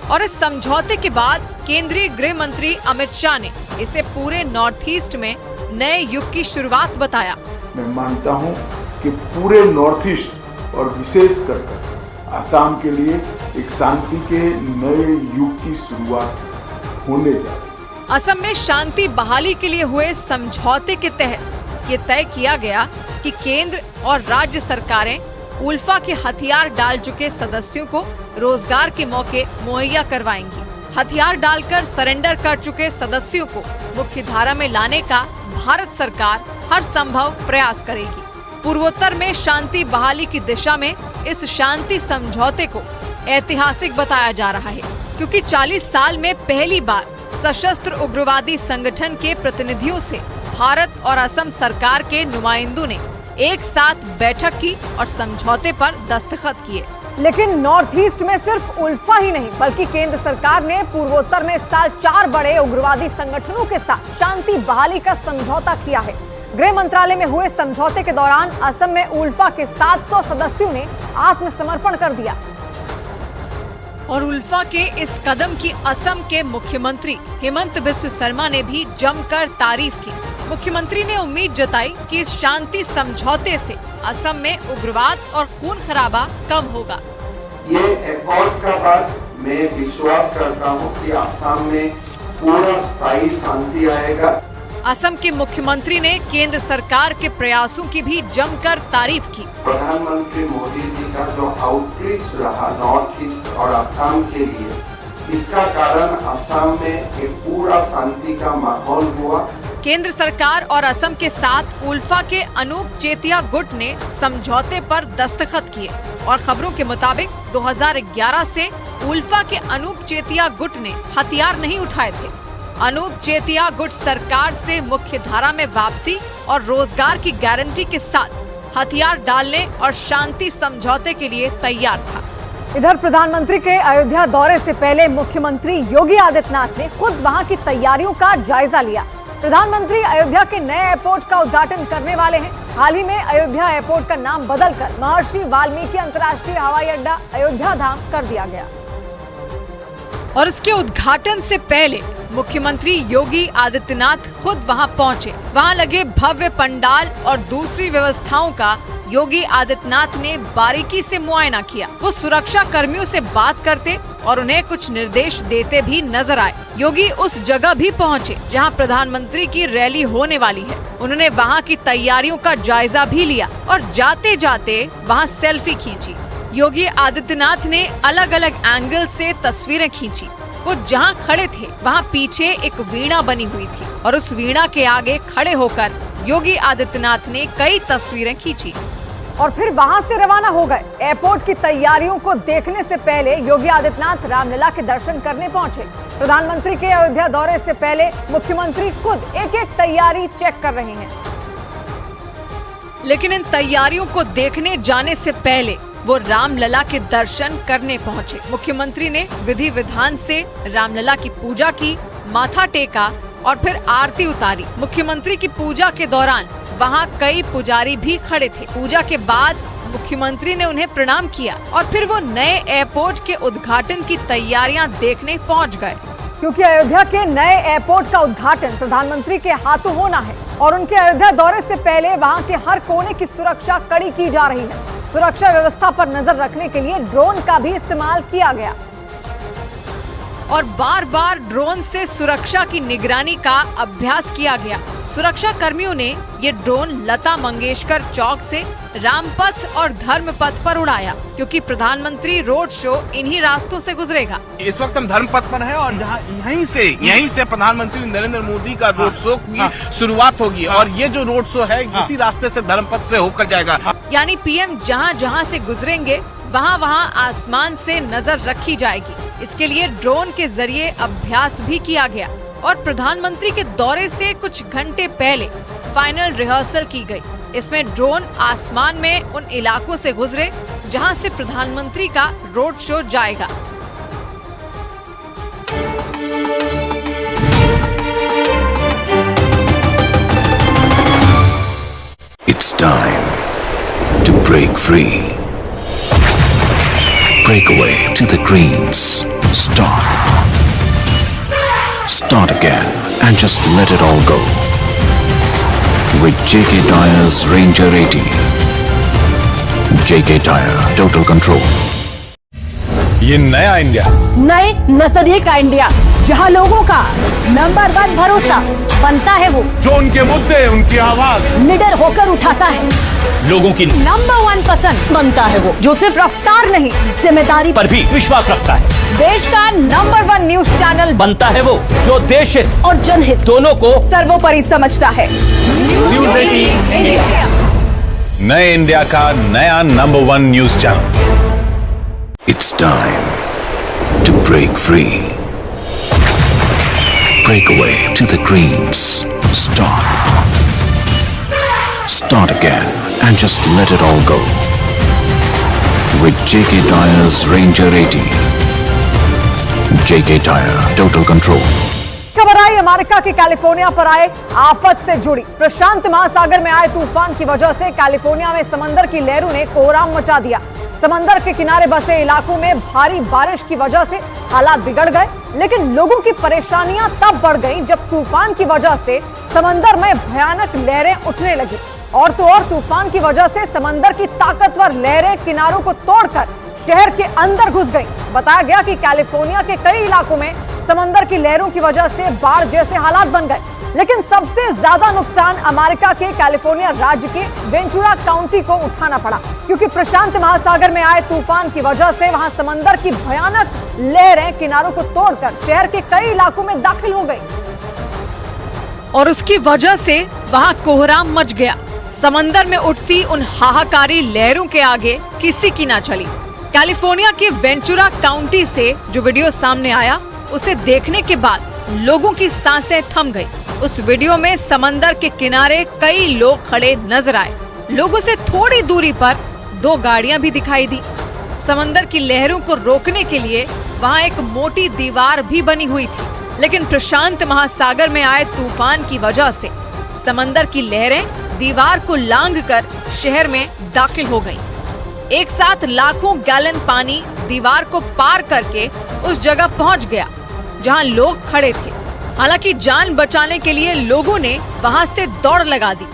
और इस समझौते के बाद केंद्रीय गृह मंत्री अमित शाह ने इसे पूरे नॉर्थ ईस्ट में नए युग की शुरुआत बताया। मैं मानता हूं कि पूरे नॉर्थ ईस्ट और विशेष कर असम के लिए एक शांति के नए युग की शुरुआत होने जा रही है। असम में शांति बहाली के लिए हुए समझौते के तहत ये तय किया गया कि केंद्र और राज्य सरकारें उल्फा के हथियार डाल चुके सदस्यों को रोजगार के मौके मुहैया करवाएंगी। हथियार डालकर सरेंडर कर चुके सदस्यों को मुख्य धारा में लाने का भारत सरकार हर संभव प्रयास करेगी। पूर्वोत्तर में शांति बहाली की दिशा में इस शांति समझौते को ऐतिहासिक बताया जा रहा है, क्योंकि 40 साल में पहली बार सशस्त्र उग्रवादी संगठन के प्रतिनिधियों से भारत और असम सरकार के नुमाइंदों ने एक साथ बैठक की और समझौते पर दस्तखत किए। लेकिन नॉर्थ ईस्ट में सिर्फ उल्फा ही नहीं, बल्कि केंद्र सरकार ने पूर्वोत्तर में इस साल 4 बड़े उग्रवादी संगठनों के साथ शांति बहाली का समझौता किया है। गृह मंत्रालय में हुए समझौते के दौरान असम में उल्फा के 700 सदस्यों ने आत्मसमर्पण कर दिया। और उल्फा के इस कदम की असम के मुख्यमंत्री हेमंत बिस्व शर्मा ने भी जमकर तारीफ की। मुख्यमंत्री ने उम्मीद जताई कि इस शांति समझौते से असम में उग्रवाद और खून खराबा कम होगा। ये एकॉर्ड का बाद मैं विश्वास करता हूँ कि असम में पूरा स्थायी शांति आएगा। असम के मुख्यमंत्री ने केंद्र सरकार के प्रयासों की भी जमकर तारीफ की। प्रधानमंत्री मोदी जी का जो आउटरीच रहा नॉर्थ ईस्ट और असम के लिए, इसका कारण असम में एक पूरा शांति का माहौल हुआ। केंद्र सरकार और असम के साथ उल्फा के अनूप चेतिया गुट ने समझौते पर दस्तखत किए और खबरों के मुताबिक 2011 से उल्फा के अनूप चेतिया गुट ने हथियार नहीं उठाए थे। अनूप चेतिया गुट सरकार से मुख्य धारा में वापसी और रोजगार की गारंटी के साथ हथियार डालने और शांति समझौते के लिए तैयार था। इधर प्रधानमंत्री के अयोध्या दौरे से पहले मुख्यमंत्री योगी आदित्यनाथ ने खुद वहां की तैयारियों का जायजा लिया। प्रधानमंत्री अयोध्या के नए एयरपोर्ट का उद्घाटन करने वाले हैं। हाल ही में अयोध्या एयरपोर्ट का नाम बदलकर महर्षि वाल्मीकि अंतर्राष्ट्रीय हवाई अड्डा अयोध्या धाम कर दिया गया। और इसके उद्घाटन से पहले मुख्यमंत्री योगी आदित्यनाथ खुद वहां पहुंचे। वहां लगे भव्य पंडाल और दूसरी व्यवस्थाओं का योगी आदित्यनाथ ने बारीकी से मुआयना किया। वो सुरक्षा कर्मियों से बात करते और उन्हें कुछ निर्देश देते भी नजर आए। योगी उस जगह भी पहुंचे जहां प्रधानमंत्री की रैली होने वाली है। उन्होंने वहां की तैयारियों का जायजा भी लिया और जाते जाते वहां सेल्फी खींची। योगी आदित्यनाथ ने अलग अलग एंगल से तस्वीरें खींची। वो जहां खड़े थे वहां पीछे एक वीणा बनी हुई थी और उस वीणा के आगे खड़े होकर योगी आदित्यनाथ ने कई तस्वीरें खींची और फिर वहां से रवाना हो गए। एयरपोर्ट की तैयारियों को देखने से पहले योगी आदित्यनाथ रामलला के दर्शन करने पहुंचे। प्रधानमंत्री के अयोध्या दौरे से पहले मुख्यमंत्री खुद एक एक तैयारी चेक कर रहे हैं। लेकिन इन तैयारियों को देखने जाने से पहले वो रामलला के दर्शन करने पहुंचे। मुख्यमंत्री ने विधि विधान से रामलला की पूजा की, माथा टेका और फिर आरती उतारी। मुख्यमंत्री की पूजा के दौरान वहां कई पुजारी भी खड़े थे। पूजा के बाद मुख्यमंत्री ने उन्हें प्रणाम किया और फिर वो नए एयरपोर्ट के उद्घाटन की तैयारियां देखने पहुंच गए। क्योंकि अयोध्या के नए एयरपोर्ट का उद्घाटन प्रधानमंत्री के हाथों होना है और उनके अयोध्या दौरे से पहले वहां के हर कोने की सुरक्षा कड़ी की जा रही है। सुरक्षा व्यवस्था पर नजर रखने के लिए ड्रोन का भी इस्तेमाल किया गया और बार बार ड्रोन से सुरक्षा की निगरानी का अभ्यास किया गया। सुरक्षा कर्मियों ने ये ड्रोन लता मंगेशकर चौक से रामपथ और धर्मपथ पर उड़ाया, क्योंकि प्रधानमंत्री रोड शो इन्हीं रास्तों से गुजरेगा। इस वक्त हम धर्मपथ पर हैं और जहां यहीं से प्रधानमंत्री नरेंद्र मोदी का रोड शो की शुरुआत होगी और ये जो रोड शो है इसी रास्ते से धर्मपथ से होकर जाएगा। यानी पीएम जहां जहां से गुजरेंगे वहां वहां आसमान से नजर रखी जाएगी। इसके लिए ड्रोन के जरिए अभ्यास भी किया गया और प्रधानमंत्री के दौरे से कुछ घंटे पहले फाइनल रिहर्सल की गई। इसमें ड्रोन आसमान में उन इलाकों से गुजरे जहां से प्रधानमंत्री का रोड शो जाएगा। It's time to break free. Break away to the greens. Start again and just let it all go. With JK Tyre's Ranger 80. JK Tyre, total control. ये नया इंडिया, नए नजरिए का इंडिया, जहां लोगों का नंबर 1 भरोसा बनता है वो जो उनके मुद्दे, उनकी आवाज निडर होकर उठाता है। लोगों की नंबर 1 पसंद बनता है वो जो सिर्फ रफ्तार नहीं जिम्मेदारी पर भी विश्वास रखता है। देश का नंबर 1 न्यूज चैनल बनता है वो जो देश हित और जनहित दोनों को सर्वोपरि समझता है। न्यूज़ 18 इंडिया, नए इंडिया का नया number 1 news channel. It's time to break free. Break away to the greens. Start again and just let it all go. With JK Tyre's Ranger 80. JK Tyre, total control. खबर आई America के California पर आए आफत से जुड़ी। प्रशांत महासागर में आए तूफान की वजह से कैलिफोर्निया में समंदर की लहरों ने कोहराम मचा दिया। समंदर के किनारे बसे इलाकों में भारी बारिश की वजह से हालात बिगड़ गए, लेकिन लोगों की परेशानियां तब बढ़ गईं जब तूफान की वजह से समंदर में भयानक लहरें उठने लगी। और तो और तूफान की वजह से समंदर की ताकतवर लहरें किनारों को तोड़कर शहर के अंदर घुस गईं। बताया गया कि कैलिफोर्निया के कई इलाकों में समंदर की लहरों की वजह से बाढ़ जैसे हालात बन गए, लेकिन सबसे ज्यादा नुकसान अमेरिका के कैलिफोर्निया राज्य के वेंचुरा काउंटी को उठाना पड़ा, क्योंकि प्रशांत महासागर में आए तूफान की वजह से वहां समंदर की भयानक लहरें किनारों को तोड़कर शहर के कई इलाकों में दाखिल हो गई और उसकी वजह से वहां कोहराम मच गया। समंदर में उठती उन हाहाकारी लहरों के आगे किसी की ना चली। कैलिफोर्निया के वेंचुरा काउंटी से जो वीडियो सामने आया उसे देखने के बाद लोगों की सांसें थम गई। उस वीडियो में समंदर के किनारे कई लोग खड़े नजर आए। लोगों से थोड़ी दूरी पर 2 गाड़ियां भी दिखाई दी। समंदर की लहरों को रोकने के लिए वहां एक मोटी दीवार भी बनी हुई थी, लेकिन प्रशांत महासागर में आए तूफान की वजह से समंदर की लहरें दीवार को लांघकर शहर में दाखिल हो गईं। एक साथ लाखों गैलन पानी दीवार को पार करके उस जगह पहुंच गया जहां लोग खड़े थे। हालांकि जान बचाने के लिए लोगों ने वहां से दौड़ लगा दी।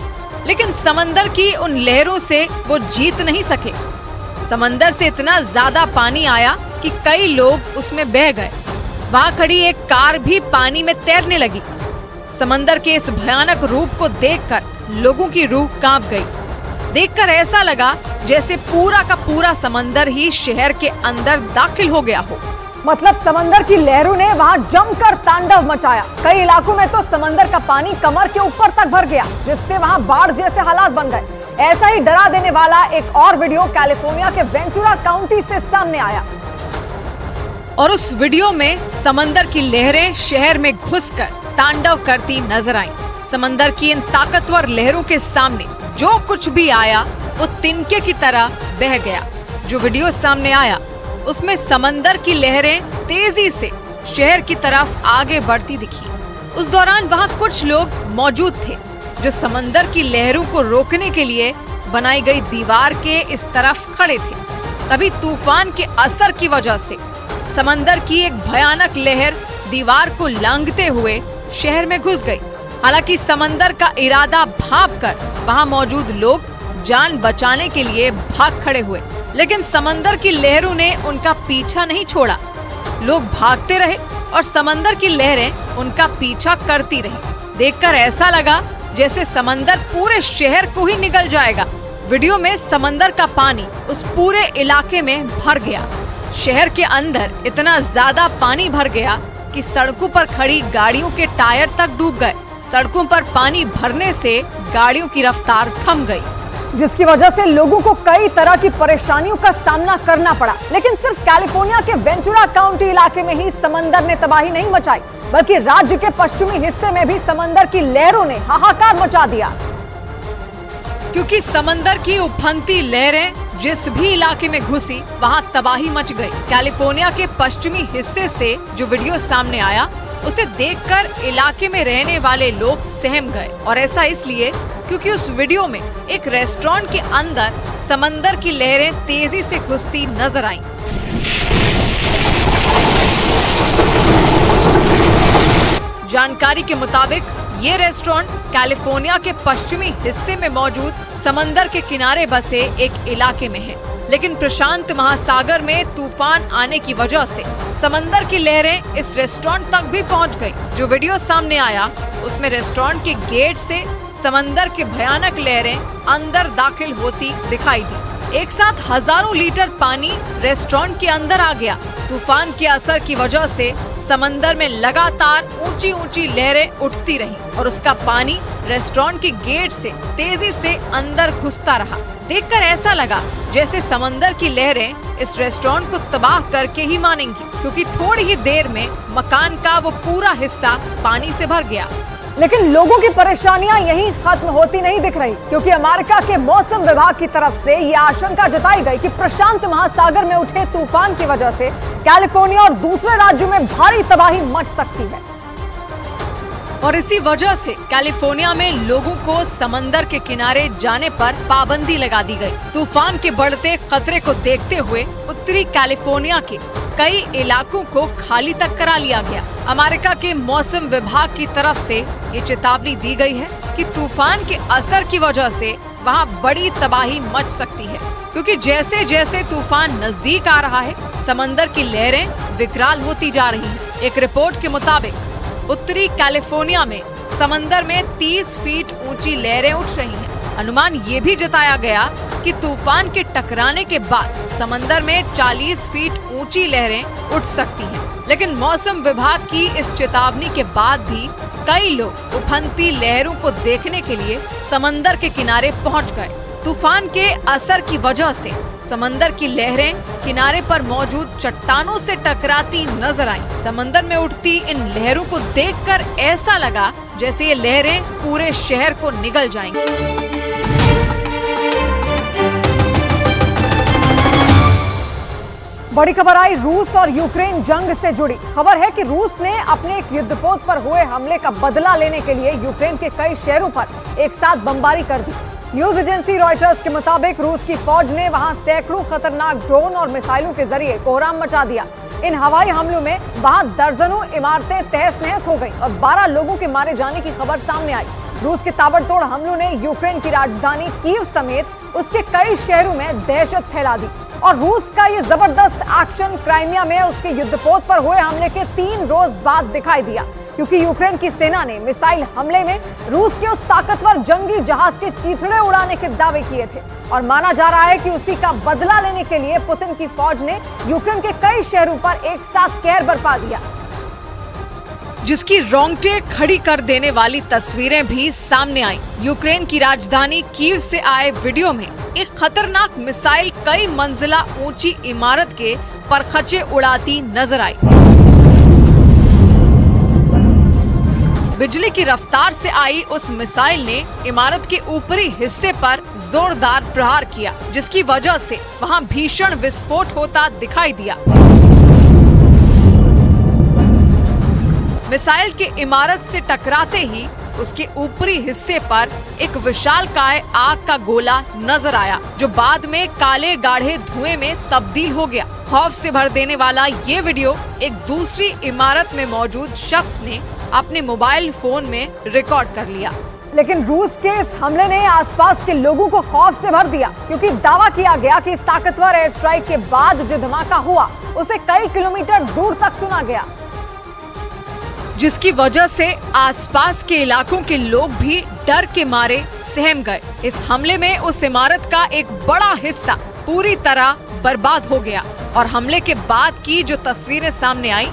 लेकिन समंदर की उन लहरों से वो जीत नहीं सके। समंदर से इतना ज्यादा पानी आया कि कई लोग उसमें बह गए। वहाँ खड़ी एक कार भी पानी में तैरने लगी। समंदर के इस भयानक रूप को देखकर लोगों की रूह कांप गई। देखकर ऐसा लगा जैसे पूरा का पूरा समंदर ही शहर के अंदर दाखिल हो गया हो। मतलब समंदर की लहरों ने वहां जमकर तांडव मचाया। कई इलाकों में तो समंदर का पानी कमर के ऊपर तक भर गया, जिससे वहां बाढ़ जैसे हालात बन गए। ऐसा ही डरा देने वाला एक और वीडियो कैलिफोर्निया के वेंचुरा काउंटी से सामने आया। और उस वीडियो में समंदर की लहरें शहर में घुसकर तांडव करती नजर आईं। समंदर की इन ताकतवर लहरों के सामने जो कुछ भी आया वो तिनके की तरह बह गया। जो वीडियो सामने आया उसमें समंदर की लहरें तेजी से शहर की तरफ आगे बढ़ती दिखी। उस दौरान वहां कुछ लोग मौजूद थे जो समंदर की लहरों को रोकने के लिए बनाई गई दीवार के इस तरफ खड़े थे। तभी तूफान के असर की वजह से समंदर की एक भयानक लहर दीवार को लांघते हुए शहर में घुस गई। हालांकि समंदर का इरादा भांपकर वहां मौजूद लोग जान बचाने के लिए भाग खड़े हुए, लेकिन समंदर की लहरों ने उनका पीछा नहीं छोड़ा। लोग भागते रहे और समंदर की लहरें उनका पीछा करती रही। देखकर ऐसा लगा जैसे समंदर पूरे शहर को ही निगल जाएगा। वीडियो में समंदर का पानी उस पूरे इलाके में भर गया। शहर के अंदर इतना ज्यादा पानी भर गया कि सड़कों पर खड़ी गाड़ियों के टायर तक डूब गए। सड़कों पर पानी भरने से गाड़ियों की रफ्तार थम गई, जिसकी वजह से लोगों को कई तरह की परेशानियों का सामना करना पड़ा। लेकिन सिर्फ कैलिफोर्निया के वेंचुरा काउंटी इलाके में ही समंदर ने तबाही नहीं मचाई, बल्कि राज्य के पश्चिमी हिस्से में भी समंदर की लहरों ने हाहाकार मचा दिया। क्योंकि समंदर की उफनती लहरें जिस भी इलाके में घुसी वहां तबाही मच गई। कैलिफोर्निया के पश्चिमी हिस्से से जो वीडियो सामने आया उसे देखकर इलाके में रहने वाले लोग सहम गए। और ऐसा इसलिए क्योंकि उस वीडियो में एक रेस्टोरेंट के अंदर समंदर की लहरें तेजी से घुसती नजर आईं। जानकारी के मुताबिक ये रेस्टोरेंट कैलिफोर्निया के पश्चिमी हिस्से में मौजूद समंदर के किनारे बसे एक इलाके में है। लेकिन प्रशांत महासागर में तूफान आने की वजह से समंदर की लहरें इस रेस्टोरेंट तक भी पहुंच गई। जो वीडियो सामने आया उसमें रेस्टोरेंट के गेट से समंदर की भयानक लहरें अंदर दाखिल होती दिखाई दी। एक साथ हजारों लीटर पानी रेस्टोरेंट के अंदर आ गया। तूफान के असर की वजह से समंदर में लगातार ऊंची ऊंची लहरें उठती रहीं और उसका पानी रेस्टोरेंट के गेट से तेजी से अंदर घुसता रहा। देखकर ऐसा लगा जैसे समंदर की लहरें इस रेस्टोरेंट को तबाह करके ही मानेंगी, क्योंकि थोड़ी ही देर में मकान का वो पूरा हिस्सा पानी से भर गया। लेकिन लोगों की परेशानियां यहीं खत्म होती नहीं दिख रही, क्योंकि अमेरिका के मौसम विभाग की तरफ से ये आशंका जताई गई कि प्रशांत महासागर में उठे तूफान की वजह से कैलिफोर्निया और दूसरे राज्यों में भारी तबाही मच सकती है। और इसी वजह से कैलिफोर्निया में लोगों को समंदर के किनारे जाने पर पाबंदी लगा दी गई। तूफान के बढ़ते खतरे को देखते हुए उत्तरी कैलिफोर्निया के कई इलाकों को खाली तक करा लिया गया। अमेरिका के मौसम विभाग की तरफ से ये चेतावनी दी गई है कि तूफान के असर की वजह से वहां बड़ी तबाही मच सकती है, क्योंकि जैसे जैसे तूफान नजदीक आ रहा है समंदर की लहरें विकराल होती जा रही हैं। एक रिपोर्ट के मुताबिक उत्तरी कैलिफोर्निया में समंदर में 30 फीट ऊंची लहरें उठ रही हैं। अनुमान ये भी जताया गया कि तूफान के टकराने के बाद समंदर में 40 फीट ऊंची लहरें उठ सकती हैं। लेकिन मौसम विभाग की इस चेतावनी के बाद भी कई लोग उफनती लहरों को देखने के लिए समंदर के किनारे पहुंच गए। तूफान के असर की वजह से समंदर की लहरें किनारे पर मौजूद चट्टानों से टकराती नजर आईं। समंदर में उठती इन लहरों को देखकर ऐसा लगा जैसे ये लहरें पूरे शहर को निगल जाएंगी। बड़ी खबर आई रूस और यूक्रेन जंग से जुड़ी। खबर है कि रूस ने अपने एक युद्धपोत पर हुए हमले का बदला लेने के लिए यूक्रेन के कई शहरों पर एक साथ बमबारी कर दी। न्यूज एजेंसी रॉयटर्स के मुताबिक रूस की फौज ने वहां सैकड़ों खतरनाक ड्रोन और मिसाइलों के जरिए कोहराम मचा दिया। इन हवाई हमलों में वहां दर्जनों इमारतें तहस नहस हो गई और 12 लोगों के मारे जाने की खबर सामने आई। रूस के ताबड़तोड़ हमलों ने यूक्रेन की राजधानी कीव समेत उसके कई शहरों में दहशत फैला दी और रूस का ये जबरदस्त एक्शन क्राइमिया में उसके युद्धपोत पर हुए हमले के 3 रोज बाद दिखाई दिया, क्योंकि यूक्रेन की सेना ने मिसाइल हमले में रूस के उस ताकतवर जंगी जहाज के चीथड़े उड़ाने के दावे किए थे और माना जा रहा है कि उसी का बदला लेने के लिए पुतिन की फौज ने यूक्रेन के कई शहरों पर एक साथ कहर बरपा दिया, जिसकी रोंगटे खड़ी कर देने वाली तस्वीरें भी सामने आई। यूक्रेन की राजधानी कीव से आए वीडियो में एक खतरनाक मिसाइल कई मंजिला ऊंची इमारत के परखचे उड़ाती नजर आई। बिजली की रफ्तार से आई उस मिसाइल ने इमारत के ऊपरी हिस्से पर जोरदार प्रहार किया, जिसकी वजह से वहां भीषण विस्फोट होता दिखाई दिया। मिसाइल के इमारत से टकराते ही उसके ऊपरी हिस्से पर एक विशालकाय आग का गोला नजर आया, जो बाद में काले गाढ़े धुएं में तब्दील हो गया। खौफ से भर देने वाला ये वीडियो एक दूसरी इमारत में मौजूद शख्स ने अपने मोबाइल फोन में रिकॉर्ड कर लिया। लेकिन रूस के इस हमले ने आसपास के लोगों को खौफ से भर दिया, क्योंकि दावा किया गया कि इस ताकतवर एयर स्ट्राइक के बाद जो धमाका हुआ उसे कई किलोमीटर दूर तक सुना गया, जिसकी वजह से आसपास के इलाकों के लोग भी डर के मारे सहम गए। इस हमले में उस इमारत का एक बड़ा हिस्सा पूरी तरह बर्बाद हो गया और हमले के बाद की जो तस्वीरें सामने आई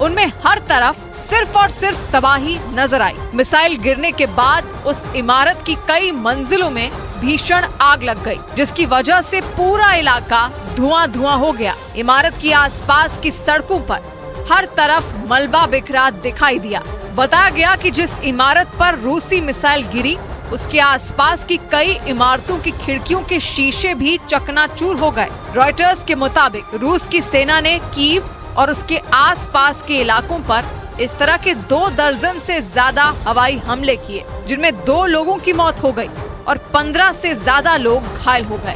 उनमें हर तरफ सिर्फ और सिर्फ तबाही नजर आई। मिसाइल गिरने के बाद उस इमारत की कई मंजिलों में भीषण आग लग गई, जिसकी वजह से पूरा इलाका धुआं हो गया। इमारत की आसपास की सड़कों पर हर तरफ मलबा बिखरा दिखाई दिया। बताया गया कि जिस इमारत पर रूसी मिसाइल गिरी उसके आसपास की कई इमारतों की खिड़कियों के शीशे भी चकनाचूर हो गए। रॉयटर्स के मुताबिक रूस की सेना ने कीव और उसके आसपास के इलाकों पर इस तरह के 2 दर्जन से ज्यादा हवाई हमले किए, जिनमें 2 लोगों की मौत हो गई और 15 से ज्यादा लोग घायल हो गए।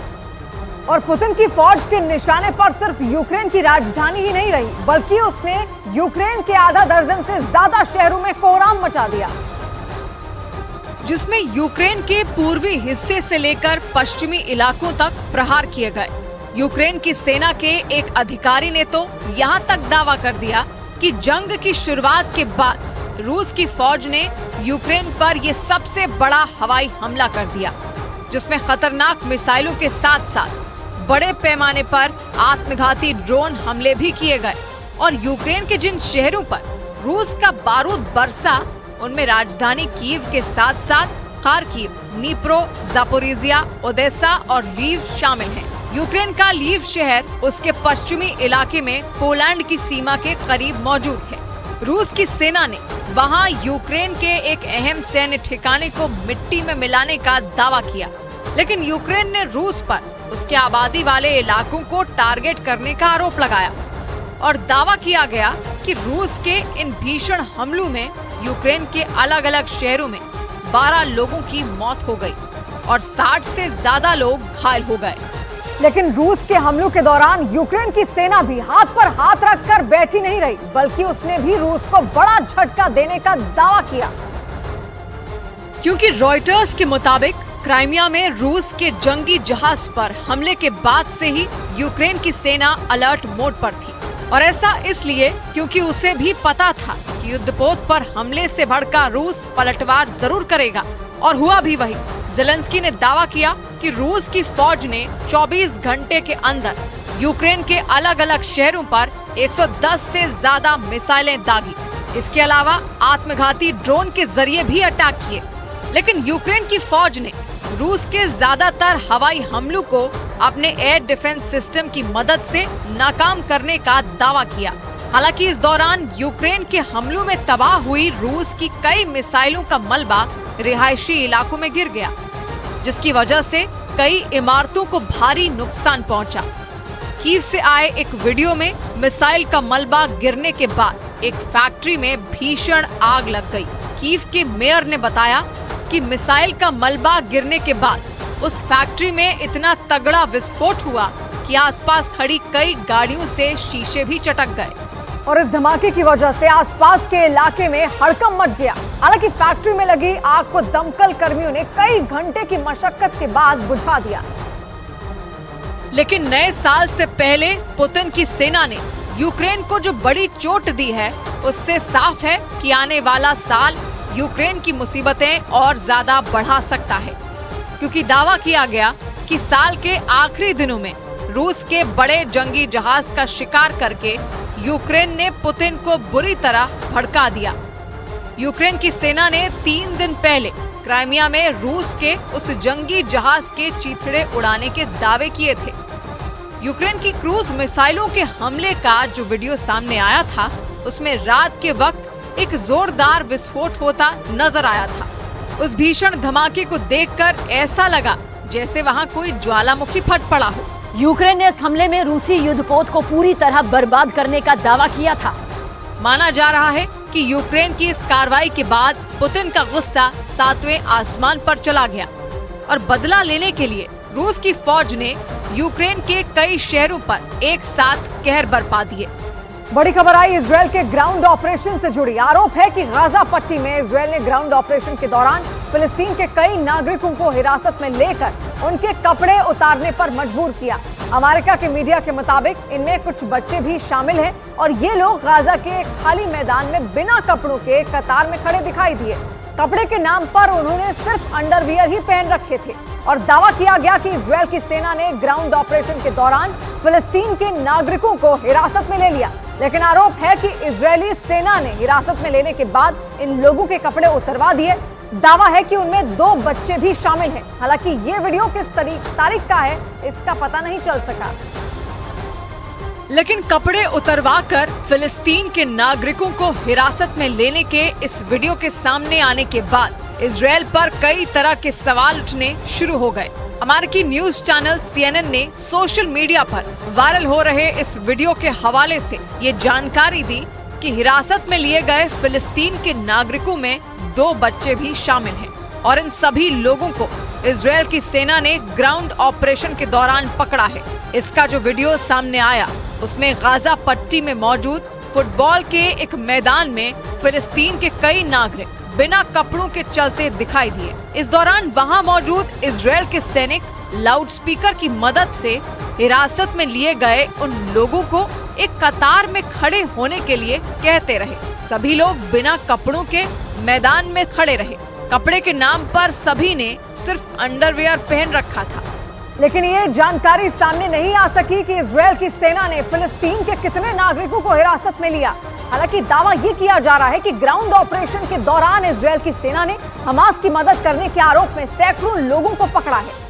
और पुतिन की फौज के निशाने पर सिर्फ यूक्रेन की राजधानी ही नहीं रही, बल्कि उसने यूक्रेन के आधा दर्जन से ज्यादा शहरों में कोहराम मचा दिया, जिसमें यूक्रेन के पूर्वी हिस्से से लेकर पश्चिमी इलाकों तक प्रहार किए गए। यूक्रेन की सेना के एक अधिकारी ने तो यहाँ तक दावा कर दिया कि जंग की शुरुआत के बाद रूस की फौज ने यूक्रेन पर यह सबसे बड़ा हवाई हमला कर दिया, जिसमें खतरनाक मिसाइलों के साथ साथ बड़े पैमाने पर आत्मघाती ड्रोन हमले भी किए गए। और यूक्रेन के जिन शहरों पर रूस का बारूद बरसा उनमें राजधानी कीव के साथ साथ खार्किव, नीप्रो, जापोरिजिया, ओडेसा और लीव शामिल हैं। यूक्रेन का लीव शहर उसके पश्चिमी इलाके में पोलैंड की सीमा के करीब मौजूद है। रूस की सेना ने वहां यूक्रेन के एक अहम सैन्य ठिकाने को मिट्टी में मिलाने का दावा किया, लेकिन यूक्रेन ने रूस पर उसके आबादी वाले इलाकों को टारगेट करने का आरोप लगाया और दावा किया गया कि रूस के इन भीषण हमलों में यूक्रेन के अलग अलग शहरों में 12 लोगों की मौत हो गई और 60 से ज्यादा लोग घायल हो गए। लेकिन रूस के हमलों के दौरान यूक्रेन की सेना भी हाथ पर हाथ रखकर बैठी नहीं रही, बल्कि उसने भी रूस को बड़ा झटका देने का दावा किया, क्योंकि रॉयटर्स के मुताबिक क्राइमिया में रूस के जंगी जहाज पर हमले के बाद से ही यूक्रेन की सेना अलर्ट मोड पर थी। और ऐसा इसलिए क्योंकि उसे भी पता था कि युद्धपोत पर हमले से भड़का रूस पलटवार जरूर करेगा, और हुआ भी वही। ज़ेलेंस्की ने दावा किया कि रूस की फौज ने 24 घंटे के अंदर यूक्रेन के अलग अलग शहरों पर 110 से ज्यादा मिसाइलें दागी। इसके अलावा आत्मघाती ड्रोन के जरिए भी अटैक किए, लेकिन यूक्रेन की फौज ने रूस के ज्यादातर हवाई हमलों को अपने एयर डिफेंस सिस्टम की मदद से नाकाम करने का दावा किया। हालांकि इस दौरान यूक्रेन के हमलों में तबाह हुई रूस की कई मिसाइलों का मलबा रिहायशी इलाकों में गिर गया, जिसकी वजह से कई इमारतों को भारी नुकसान पहुंचा। कीव से आए एक वीडियो में मिसाइल का मलबा गिरने के बाद एक फैक्ट्री में भीषण आग लग गई। कीव के मेयर ने बताया कि मिसाइल का मलबा गिरने के बाद उस फैक्ट्री में इतना तगड़ा विस्फोट हुआ कि आसपास खड़ी कई गाड़ियों से शीशे भी चटक गए और इस धमाके की वजह से आसपास के इलाके में हड़कंप मच गया। हालांकि फैक्ट्री में लगी आग को दमकल कर्मियों ने कई घंटे की मशक्कत के बाद बुझा दिया। लेकिन नए साल से पहले पुतिन की सेना ने यूक्रेन को जो बड़ी चोट दी है, उससे साफ है कि आने वाला साल यूक्रेन की मुसीबतें और ज्यादा बढ़ा सकता है, क्योंकि दावा किया गया कि साल के आखिरी दिनों में रूस के बड़े जंगी जहाज का शिकार करके यूक्रेन ने पुतिन को बुरी तरह भड़का दिया। यूक्रेन की सेना ने 3 दिन पहले क्राइमिया में रूस के उस जंगी जहाज के चीथड़े उड़ाने के दावे किए थे। यूक्रेन की क्रूज मिसाइलों के हमले का जो वीडियो सामने आया था, उसमें रात के वक्त एक जोरदार विस्फोट होता नजर आया था। उस भीषण धमाके को देखकर ऐसा लगा जैसे वहां कोई ज्वालामुखी फट पड़ा हो। यूक्रेन ने इस हमले में रूसी युद्धपोत को पूरी तरह बर्बाद करने का दावा किया था। माना जा रहा है कि यूक्रेन की इस कार्रवाई के बाद पुतिन का गुस्सा 7वें आसमान पर चला गया और बदला लेने के लिए रूस की फौज ने यूक्रेन के कई शहरों पर एक साथ कहर बरपा दिए। बड़ी खबर आई इजरायल के ग्राउंड ऑपरेशन से जुड़ी। आरोप है कि गाजा पट्टी में इजरायल ने ग्राउंड ऑपरेशन के दौरान फिलिस्तीन के कई नागरिकों को हिरासत में लेकर उनके कपड़े उतारने पर मजबूर किया। अमेरिका के मीडिया के मुताबिक इनमें कुछ बच्चे भी शामिल हैं और ये लोग गाजा के एक खाली मैदान में बिना कपड़ों के कतार में खड़े दिखाई दिए। कपड़े के नाम पर उन्होंने सिर्फ अंडरवियर ही पहन रखे थे और दावा किया गया कि इजरायल की सेना ने ग्राउंड ऑपरेशन के दौरान फिलिस्तीन के नागरिकों को हिरासत में ले लिया। लेकिन आरोप है कि इजरायली सेना ने हिरासत में लेने के बाद इन लोगों के कपड़े उतरवा दिए। दावा है कि उनमें 2 बच्चे भी शामिल हैं। हालांकि ये वीडियो किस तारीख का है, इसका पता नहीं चल सका। लेकिन कपड़े उतरवाकर फिलिस्तीन के नागरिकों को हिरासत में लेने के इस वीडियो के सामने आने के बाद इजरायल पर कई तरह के सवाल उठने शुरू हो गए। अमेरिकी न्यूज चैनल CNN ने सोशल मीडिया पर वायरल हो रहे इस वीडियो के हवाले से ये जानकारी दी कि हिरासत में लिए गए फिलिस्तीन के नागरिकों में 2 बच्चे भी शामिल हैं और इन सभी लोगों को इजरायल की सेना ने ग्राउंड ऑपरेशन के दौरान पकड़ा है। इसका जो वीडियो सामने आया, उसमें गाजा पट्टी में मौजूद फुटबॉल के एक मैदान में फिलिस्तीन के कई नागरिक बिना कपड़ों के चलते दिखाई दिए। इस दौरान वहां मौजूद इजरायल के सैनिक लाउडस्पीकर की मदद से हिरासत में लिए गए उन लोगों को एक कतार में खड़े होने के लिए कहते रहे। सभी लोग बिना कपड़ों के मैदान में खड़े रहे। कपड़े के नाम पर सभी ने सिर्फ अंडरवियर पहन रखा था। लेकिन ये जानकारी सामने नहीं आ सकी कि इजरायल की सेना ने फिलिस्तीन के कितने नागरिकों को हिरासत में लिया। हालांकि दावा ये किया जा रहा है कि ग्राउंड ऑपरेशन के दौरान इजरायल की सेना ने हमास की मदद करने के आरोप में सैकड़ों लोगों को पकड़ा है।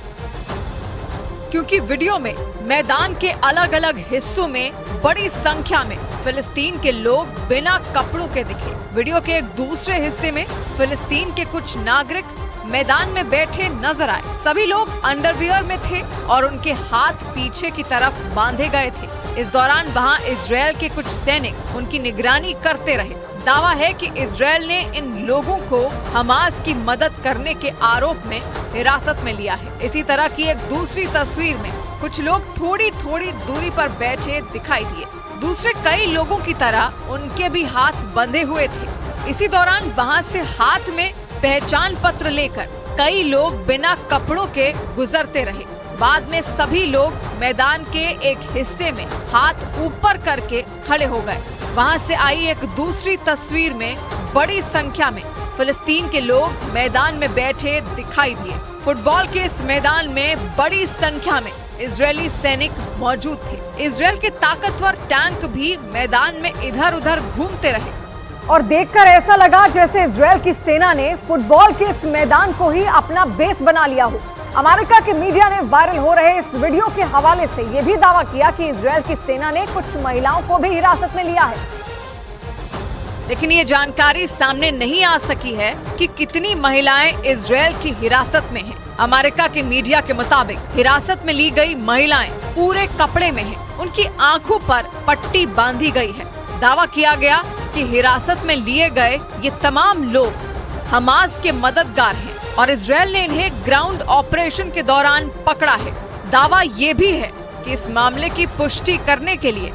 क्योंकि वीडियो में मैदान के अलग अलग हिस्सों में बड़ी संख्या में फिलिस्तीन के लोग बिना कपड़ों के दिखे। वीडियो के एक दूसरे हिस्से में फिलिस्तीन के कुछ नागरिक मैदान में बैठे नजर आए। सभी लोग अंडरवियर में थे और उनके हाथ पीछे की तरफ बांधे गए थे। इस दौरान वहां इजरायल के कुछ सैनिक उनकी निगरानी करते रहे। दावा है कि इजरायल ने इन लोगों को हमास की मदद करने के आरोप में हिरासत में लिया है। इसी तरह की एक दूसरी तस्वीर में कुछ लोग थोड़ी थोड़ी दूरी पर बैठे दिखाई दिए। दूसरे कई लोगों की तरह उनके भी हाथ बंधे हुए थे। इसी दौरान वहां से हाथ में पहचान पत्र लेकर कई लोग बिना कपड़ों के गुजरते रहे। बाद में सभी लोग मैदान के एक हिस्से में हाथ ऊपर करके खड़े हो गए। वहां से आई एक दूसरी तस्वीर में बड़ी संख्या में फिलिस्तीन के लोग मैदान में बैठे दिखाई दिए। फुटबॉल के इस मैदान में बड़ी संख्या में इजरायली सैनिक मौजूद थे। इजरायल के ताकतवर टैंक भी मैदान में इधर उधर घूमते रहे और देखकर ऐसा लगा जैसे इजरायल की सेना ने फुटबॉल के इस मैदान को ही अपना बेस बना लिया हो। अमेरिका के मीडिया ने वायरल हो रहे इस वीडियो के हवाले से ये भी दावा किया कि इजरायल की सेना ने कुछ महिलाओं को भी हिरासत में लिया है। लेकिन ये जानकारी सामने नहीं आ सकी है कि कितनी महिलाएं इजरायल की हिरासत में हैं। अमेरिका के मीडिया के मुताबिक हिरासत में ली गई महिलाएं पूरे कपड़े में हैं। उनकी आंखों पर पट्टी बांधी गई है। दावा किया गया कि हिरासत में लिए गए ये तमाम लोग हमास के मददगार हैं और इजरायल ने इन्हें ग्राउंड ऑपरेशन के दौरान पकड़ा है। दावा ये भी है कि इस मामले की पुष्टि करने के लिए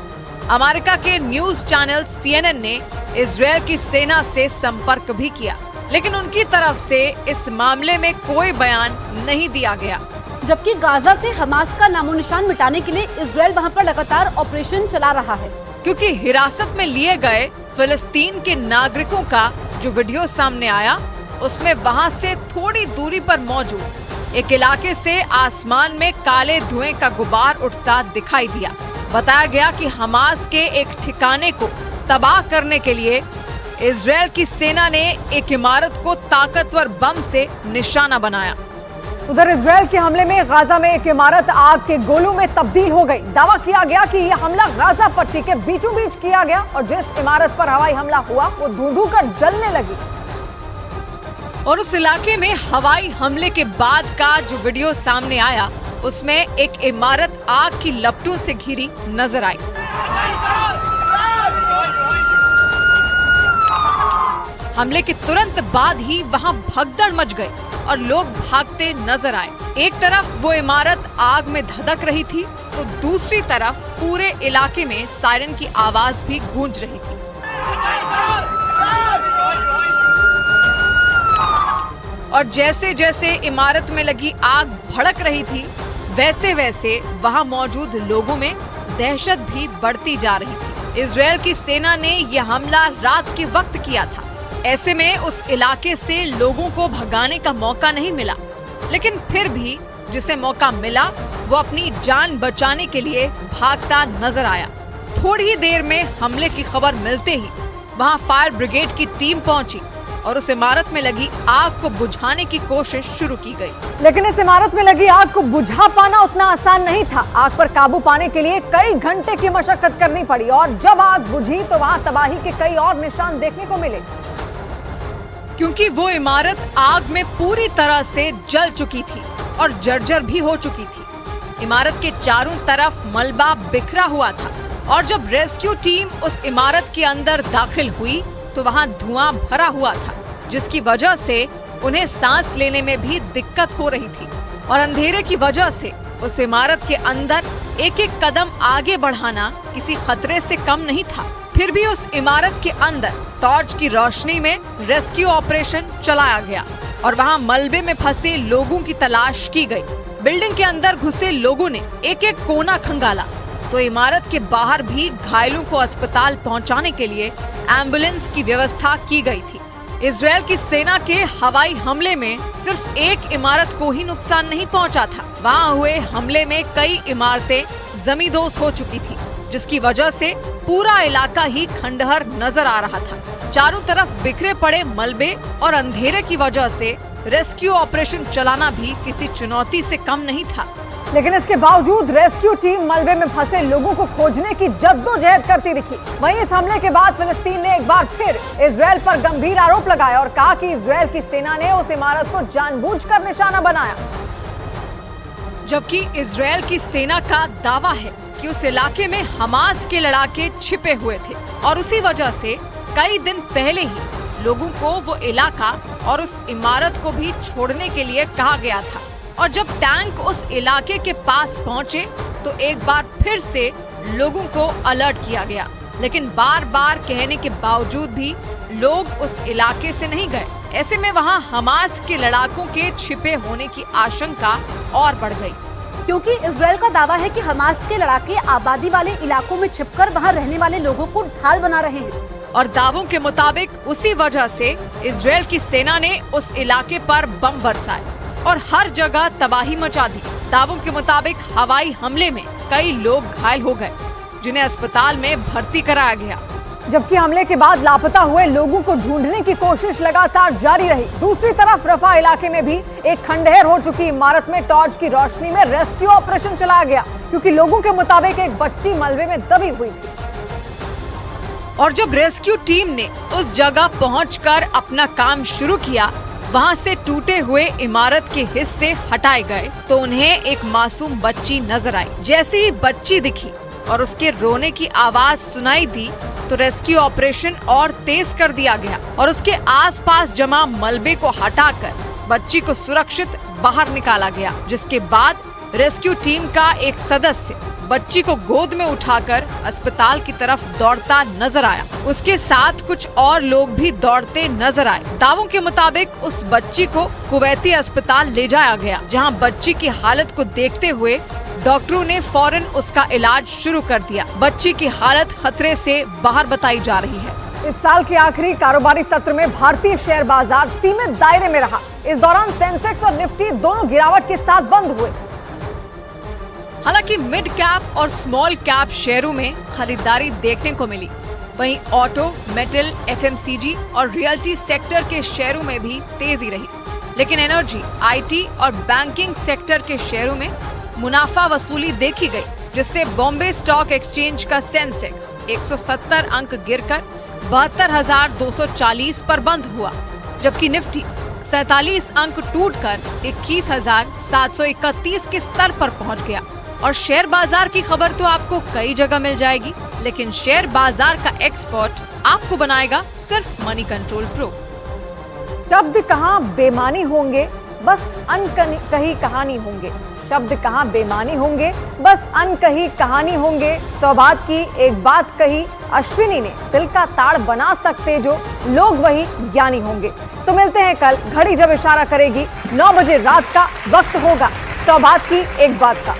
अमेरिका के न्यूज चैनल CNN ने इजरायल की सेना से संपर्क भी किया, लेकिन उनकी तरफ से इस मामले में कोई बयान नहीं दिया गया। जबकि गाजा से हमास का नामो निशान मिटाने के लिए इजरायल वहां पर लगातार ऑपरेशन चला रहा है, क्योंकि हिरासत में लिए गए फिलिस्तीन के नागरिकों का जो वीडियो सामने आया, उसमें वहां से थोड़ी दूरी पर मौजूद एक इलाके से आसमान में काले धुएं का गुबार उठता दिखाई दिया। बताया गया कि हमास के एक ठिकाने को तबाह करने के लिए इजरायल की सेना ने एक इमारत को ताकतवर बम से निशाना बनाया। उधर इजरायल के हमले में गाजा में एक इमारत आग के गोलों में तब्दील हो गई। दावा किया गया कि यह हमला गाजा पट्टी के बीचों बीच किया गया और जिस इमारत पर हवाई हमला हुआ वो धुंधु कर जलने लगी। और उस इलाके में हवाई हमले के बाद का जो वीडियो सामने आया, उसमें एक इमारत आग की लपटों से घिरी नजर आई। हमले के तुरंत बाद ही वहां भगदड़ मच गई और लोग भागते नजर आए। एक तरफ वो इमारत आग में धधक रही थी, तो दूसरी तरफ पूरे इलाके में सायरन की आवाज भी गूंज रही थी। और जैसे जैसे इमारत में लगी आग भड़क रही थी, वैसे वैसे वहां मौजूद लोगों में दहशत भी बढ़ती जा रही थी। इजरायल की सेना ने यह हमला रात के वक्त किया था। ऐसे में उस इलाके से लोगों को भगाने का मौका नहीं मिला, लेकिन फिर भी जिसे मौका मिला वो अपनी जान बचाने के लिए भागता नजर आया। थोड़ी ही देर में हमले की खबर मिलते ही वहां फायर ब्रिगेड की टीम पहुंची और उस इमारत में लगी आग को बुझाने की कोशिश शुरू की गई। लेकिन इस इमारत में लगी आग को बुझा पाना उतना आसान नहीं था। आग पर काबू पाने के लिए कई घंटे की मशक्कत करनी पड़ी और जब आग बुझी तो वहां तबाही के कई और निशान देखने को मिले, क्योंकि वो इमारत आग में पूरी तरह से जल चुकी थी और जर्जर भी हो चुकी थी। इमारत के चारों तरफ मलबा बिखरा हुआ था और जब रेस्क्यू टीम उस इमारत के अंदर दाखिल हुई तो वहां धुआं भरा हुआ था, जिसकी वजह से उन्हें सांस लेने में भी दिक्कत हो रही थी। और अंधेरे की वजह से उस इमारत के अंदर एक एक कदम आगे बढ़ाना किसी खतरे से कम नहीं था। फिर भी उस इमारत के अंदर टॉर्च की रोशनी में रेस्क्यू ऑपरेशन चलाया गया और वहां मलबे में फंसे लोगों की तलाश की गई। बिल्डिंग के अंदर घुसे लोगों ने एक एक कोना खंगाला, तो इमारत के बाहर भी घायलों को अस्पताल पहुंचाने के लिए एम्बुलेंस की व्यवस्था की गई थी। इजरायल की सेना के हवाई हमले में सिर्फ एक इमारत को ही नुकसान नहीं पहुंचा था, वहां हुए हमले में कई इमारतें जमींदोज हो चुकी थी, जिसकी वजह से पूरा इलाका ही खंडहर नजर आ रहा था। चारों तरफ बिखरे पड़े मलबे और अंधेरे की वजह से रेस्क्यू ऑपरेशन चलाना भी किसी चुनौती से कम नहीं था। लेकिन इसके बावजूद रेस्क्यू टीम मलबे में फंसे लोगों को खोजने की जद्दोजहद करती दिखी। वहीं इस हमले के बाद फिलिस्तीन ने एक बार फिर इजरायल पर गंभीर आरोप लगाया और कहा कि इजरायल की सेना ने उस इमारत को जानबूझकर निशाना बनाया। जबकि इजरायल की सेना का दावा है कि उस इलाके में हमास के लड़ाके छिपे हुए थे और उसी वजह से कई दिन पहले ही लोगों को वो इलाका और उस इमारत को भी छोड़ने के लिए कहा गया था। और जब टैंक उस इलाके के पास पहुंचे तो एक बार फिर से लोगों को अलर्ट किया गया, लेकिन बार बार कहने के बावजूद भी लोग उस इलाके से नहीं गए। ऐसे में वहां हमास के लड़ाकों के छिपे होने की आशंका और बढ़ गई, क्योंकि इजरायल का दावा है कि हमास के लड़ाके आबादी वाले इलाकों में छिपकर वहां रहने वाले लोगों को ढाल बना रहे हैं। और दावों के मुताबिक उसी वजह से इजरायल की सेना ने उस इलाके पर बम बरसाए और हर जगह तबाही मचा दी। दावों के मुताबिक हवाई हमले में कई लोग घायल हो गए, जिन्हें अस्पताल में भर्ती कराया गया। जबकि हमले के बाद लापता हुए लोगों को ढूंढने की कोशिश लगातार जारी रही। दूसरी तरफ रफा इलाके में भी एक खंडहर हो चुकी इमारत में टॉर्च की रोशनी में रेस्क्यू ऑपरेशन चलाया गया, क्योंकि लोगों के मुताबिक एक बच्ची मलबे में दबी हुई थी। और जब रेस्क्यू टीम ने उस जगह पहुंचकर अपना काम शुरू किया, वहां से टूटे हुए इमारत के हिस्से हटाए गए, तो उन्हें एक मासूम बच्ची नजर आई। जैसे ही बच्ची दिखी और उसके रोने की आवाज सुनाई दी तो रेस्क्यू ऑपरेशन और तेज कर दिया गया और उसके आसपास जमा मलबे को हटाकर बच्ची को सुरक्षित बाहर निकाला गया, जिसके बाद रेस्क्यू टीम का एक सदस्य बच्ची को गोद में उठाकर अस्पताल की तरफ दौड़ता नजर आया। उसके साथ कुछ और लोग भी दौड़ते नजर आए। दावों के मुताबिक उस बच्ची को कुवैती अस्पताल ले जाया गया, जहां बच्ची की हालत को देखते हुए डॉक्टरों ने फौरन उसका इलाज शुरू कर दिया। बच्ची की हालत खतरे से बाहर बताई जा रही है। इस साल के आखिरी कारोबारी सत्र में भारतीय शेयर बाजार सीमित दायरे में रहा। इस दौरान सेंसेक्स और निफ्टी दोनों गिरावट के साथ बंद हुए। हालांकि मिड कैप और स्मॉल कैप शेयरों में खरीदारी देखने को मिली। वहीं ऑटो, मेटल, एफएमसीजी और रियल्टी सेक्टर के शेयरों में भी तेजी रही। लेकिन एनर्जी, आईटी और बैंकिंग सेक्टर के शेयरों में मुनाफा वसूली देखी गई, जिससे बॉम्बे स्टॉक एक्सचेंज का सेंसेक्स 170 अंक गिरकर 72,240 पर बंद हुआ, जबकि निफ्टी 47 अंक टूटकर 21,731 के स्तर पर पहुंच गया। और शेयर बाजार की खबर तो आपको कई जगह मिल जाएगी, लेकिन शेयर बाजार का एक्सपर्ट आपको बनाएगा सिर्फ मनी कंट्रोल प्रो। शब्द कहाँ बेमानी होंगे, बस अनकही कहानी होंगे। शब्द कहाँ बेमानी होंगे, बस अनकही कहानी होंगे। सौभाग्य की एक बात कही अश्विनी ने, दिल का ताड़ बना सकते जो लोग वही ज्ञानी होंगे। तो मिलते हैं कल, घड़ी जब इशारा करेगी 9 बजे रात का वक्त होगा सौभाग्य की एक बात का।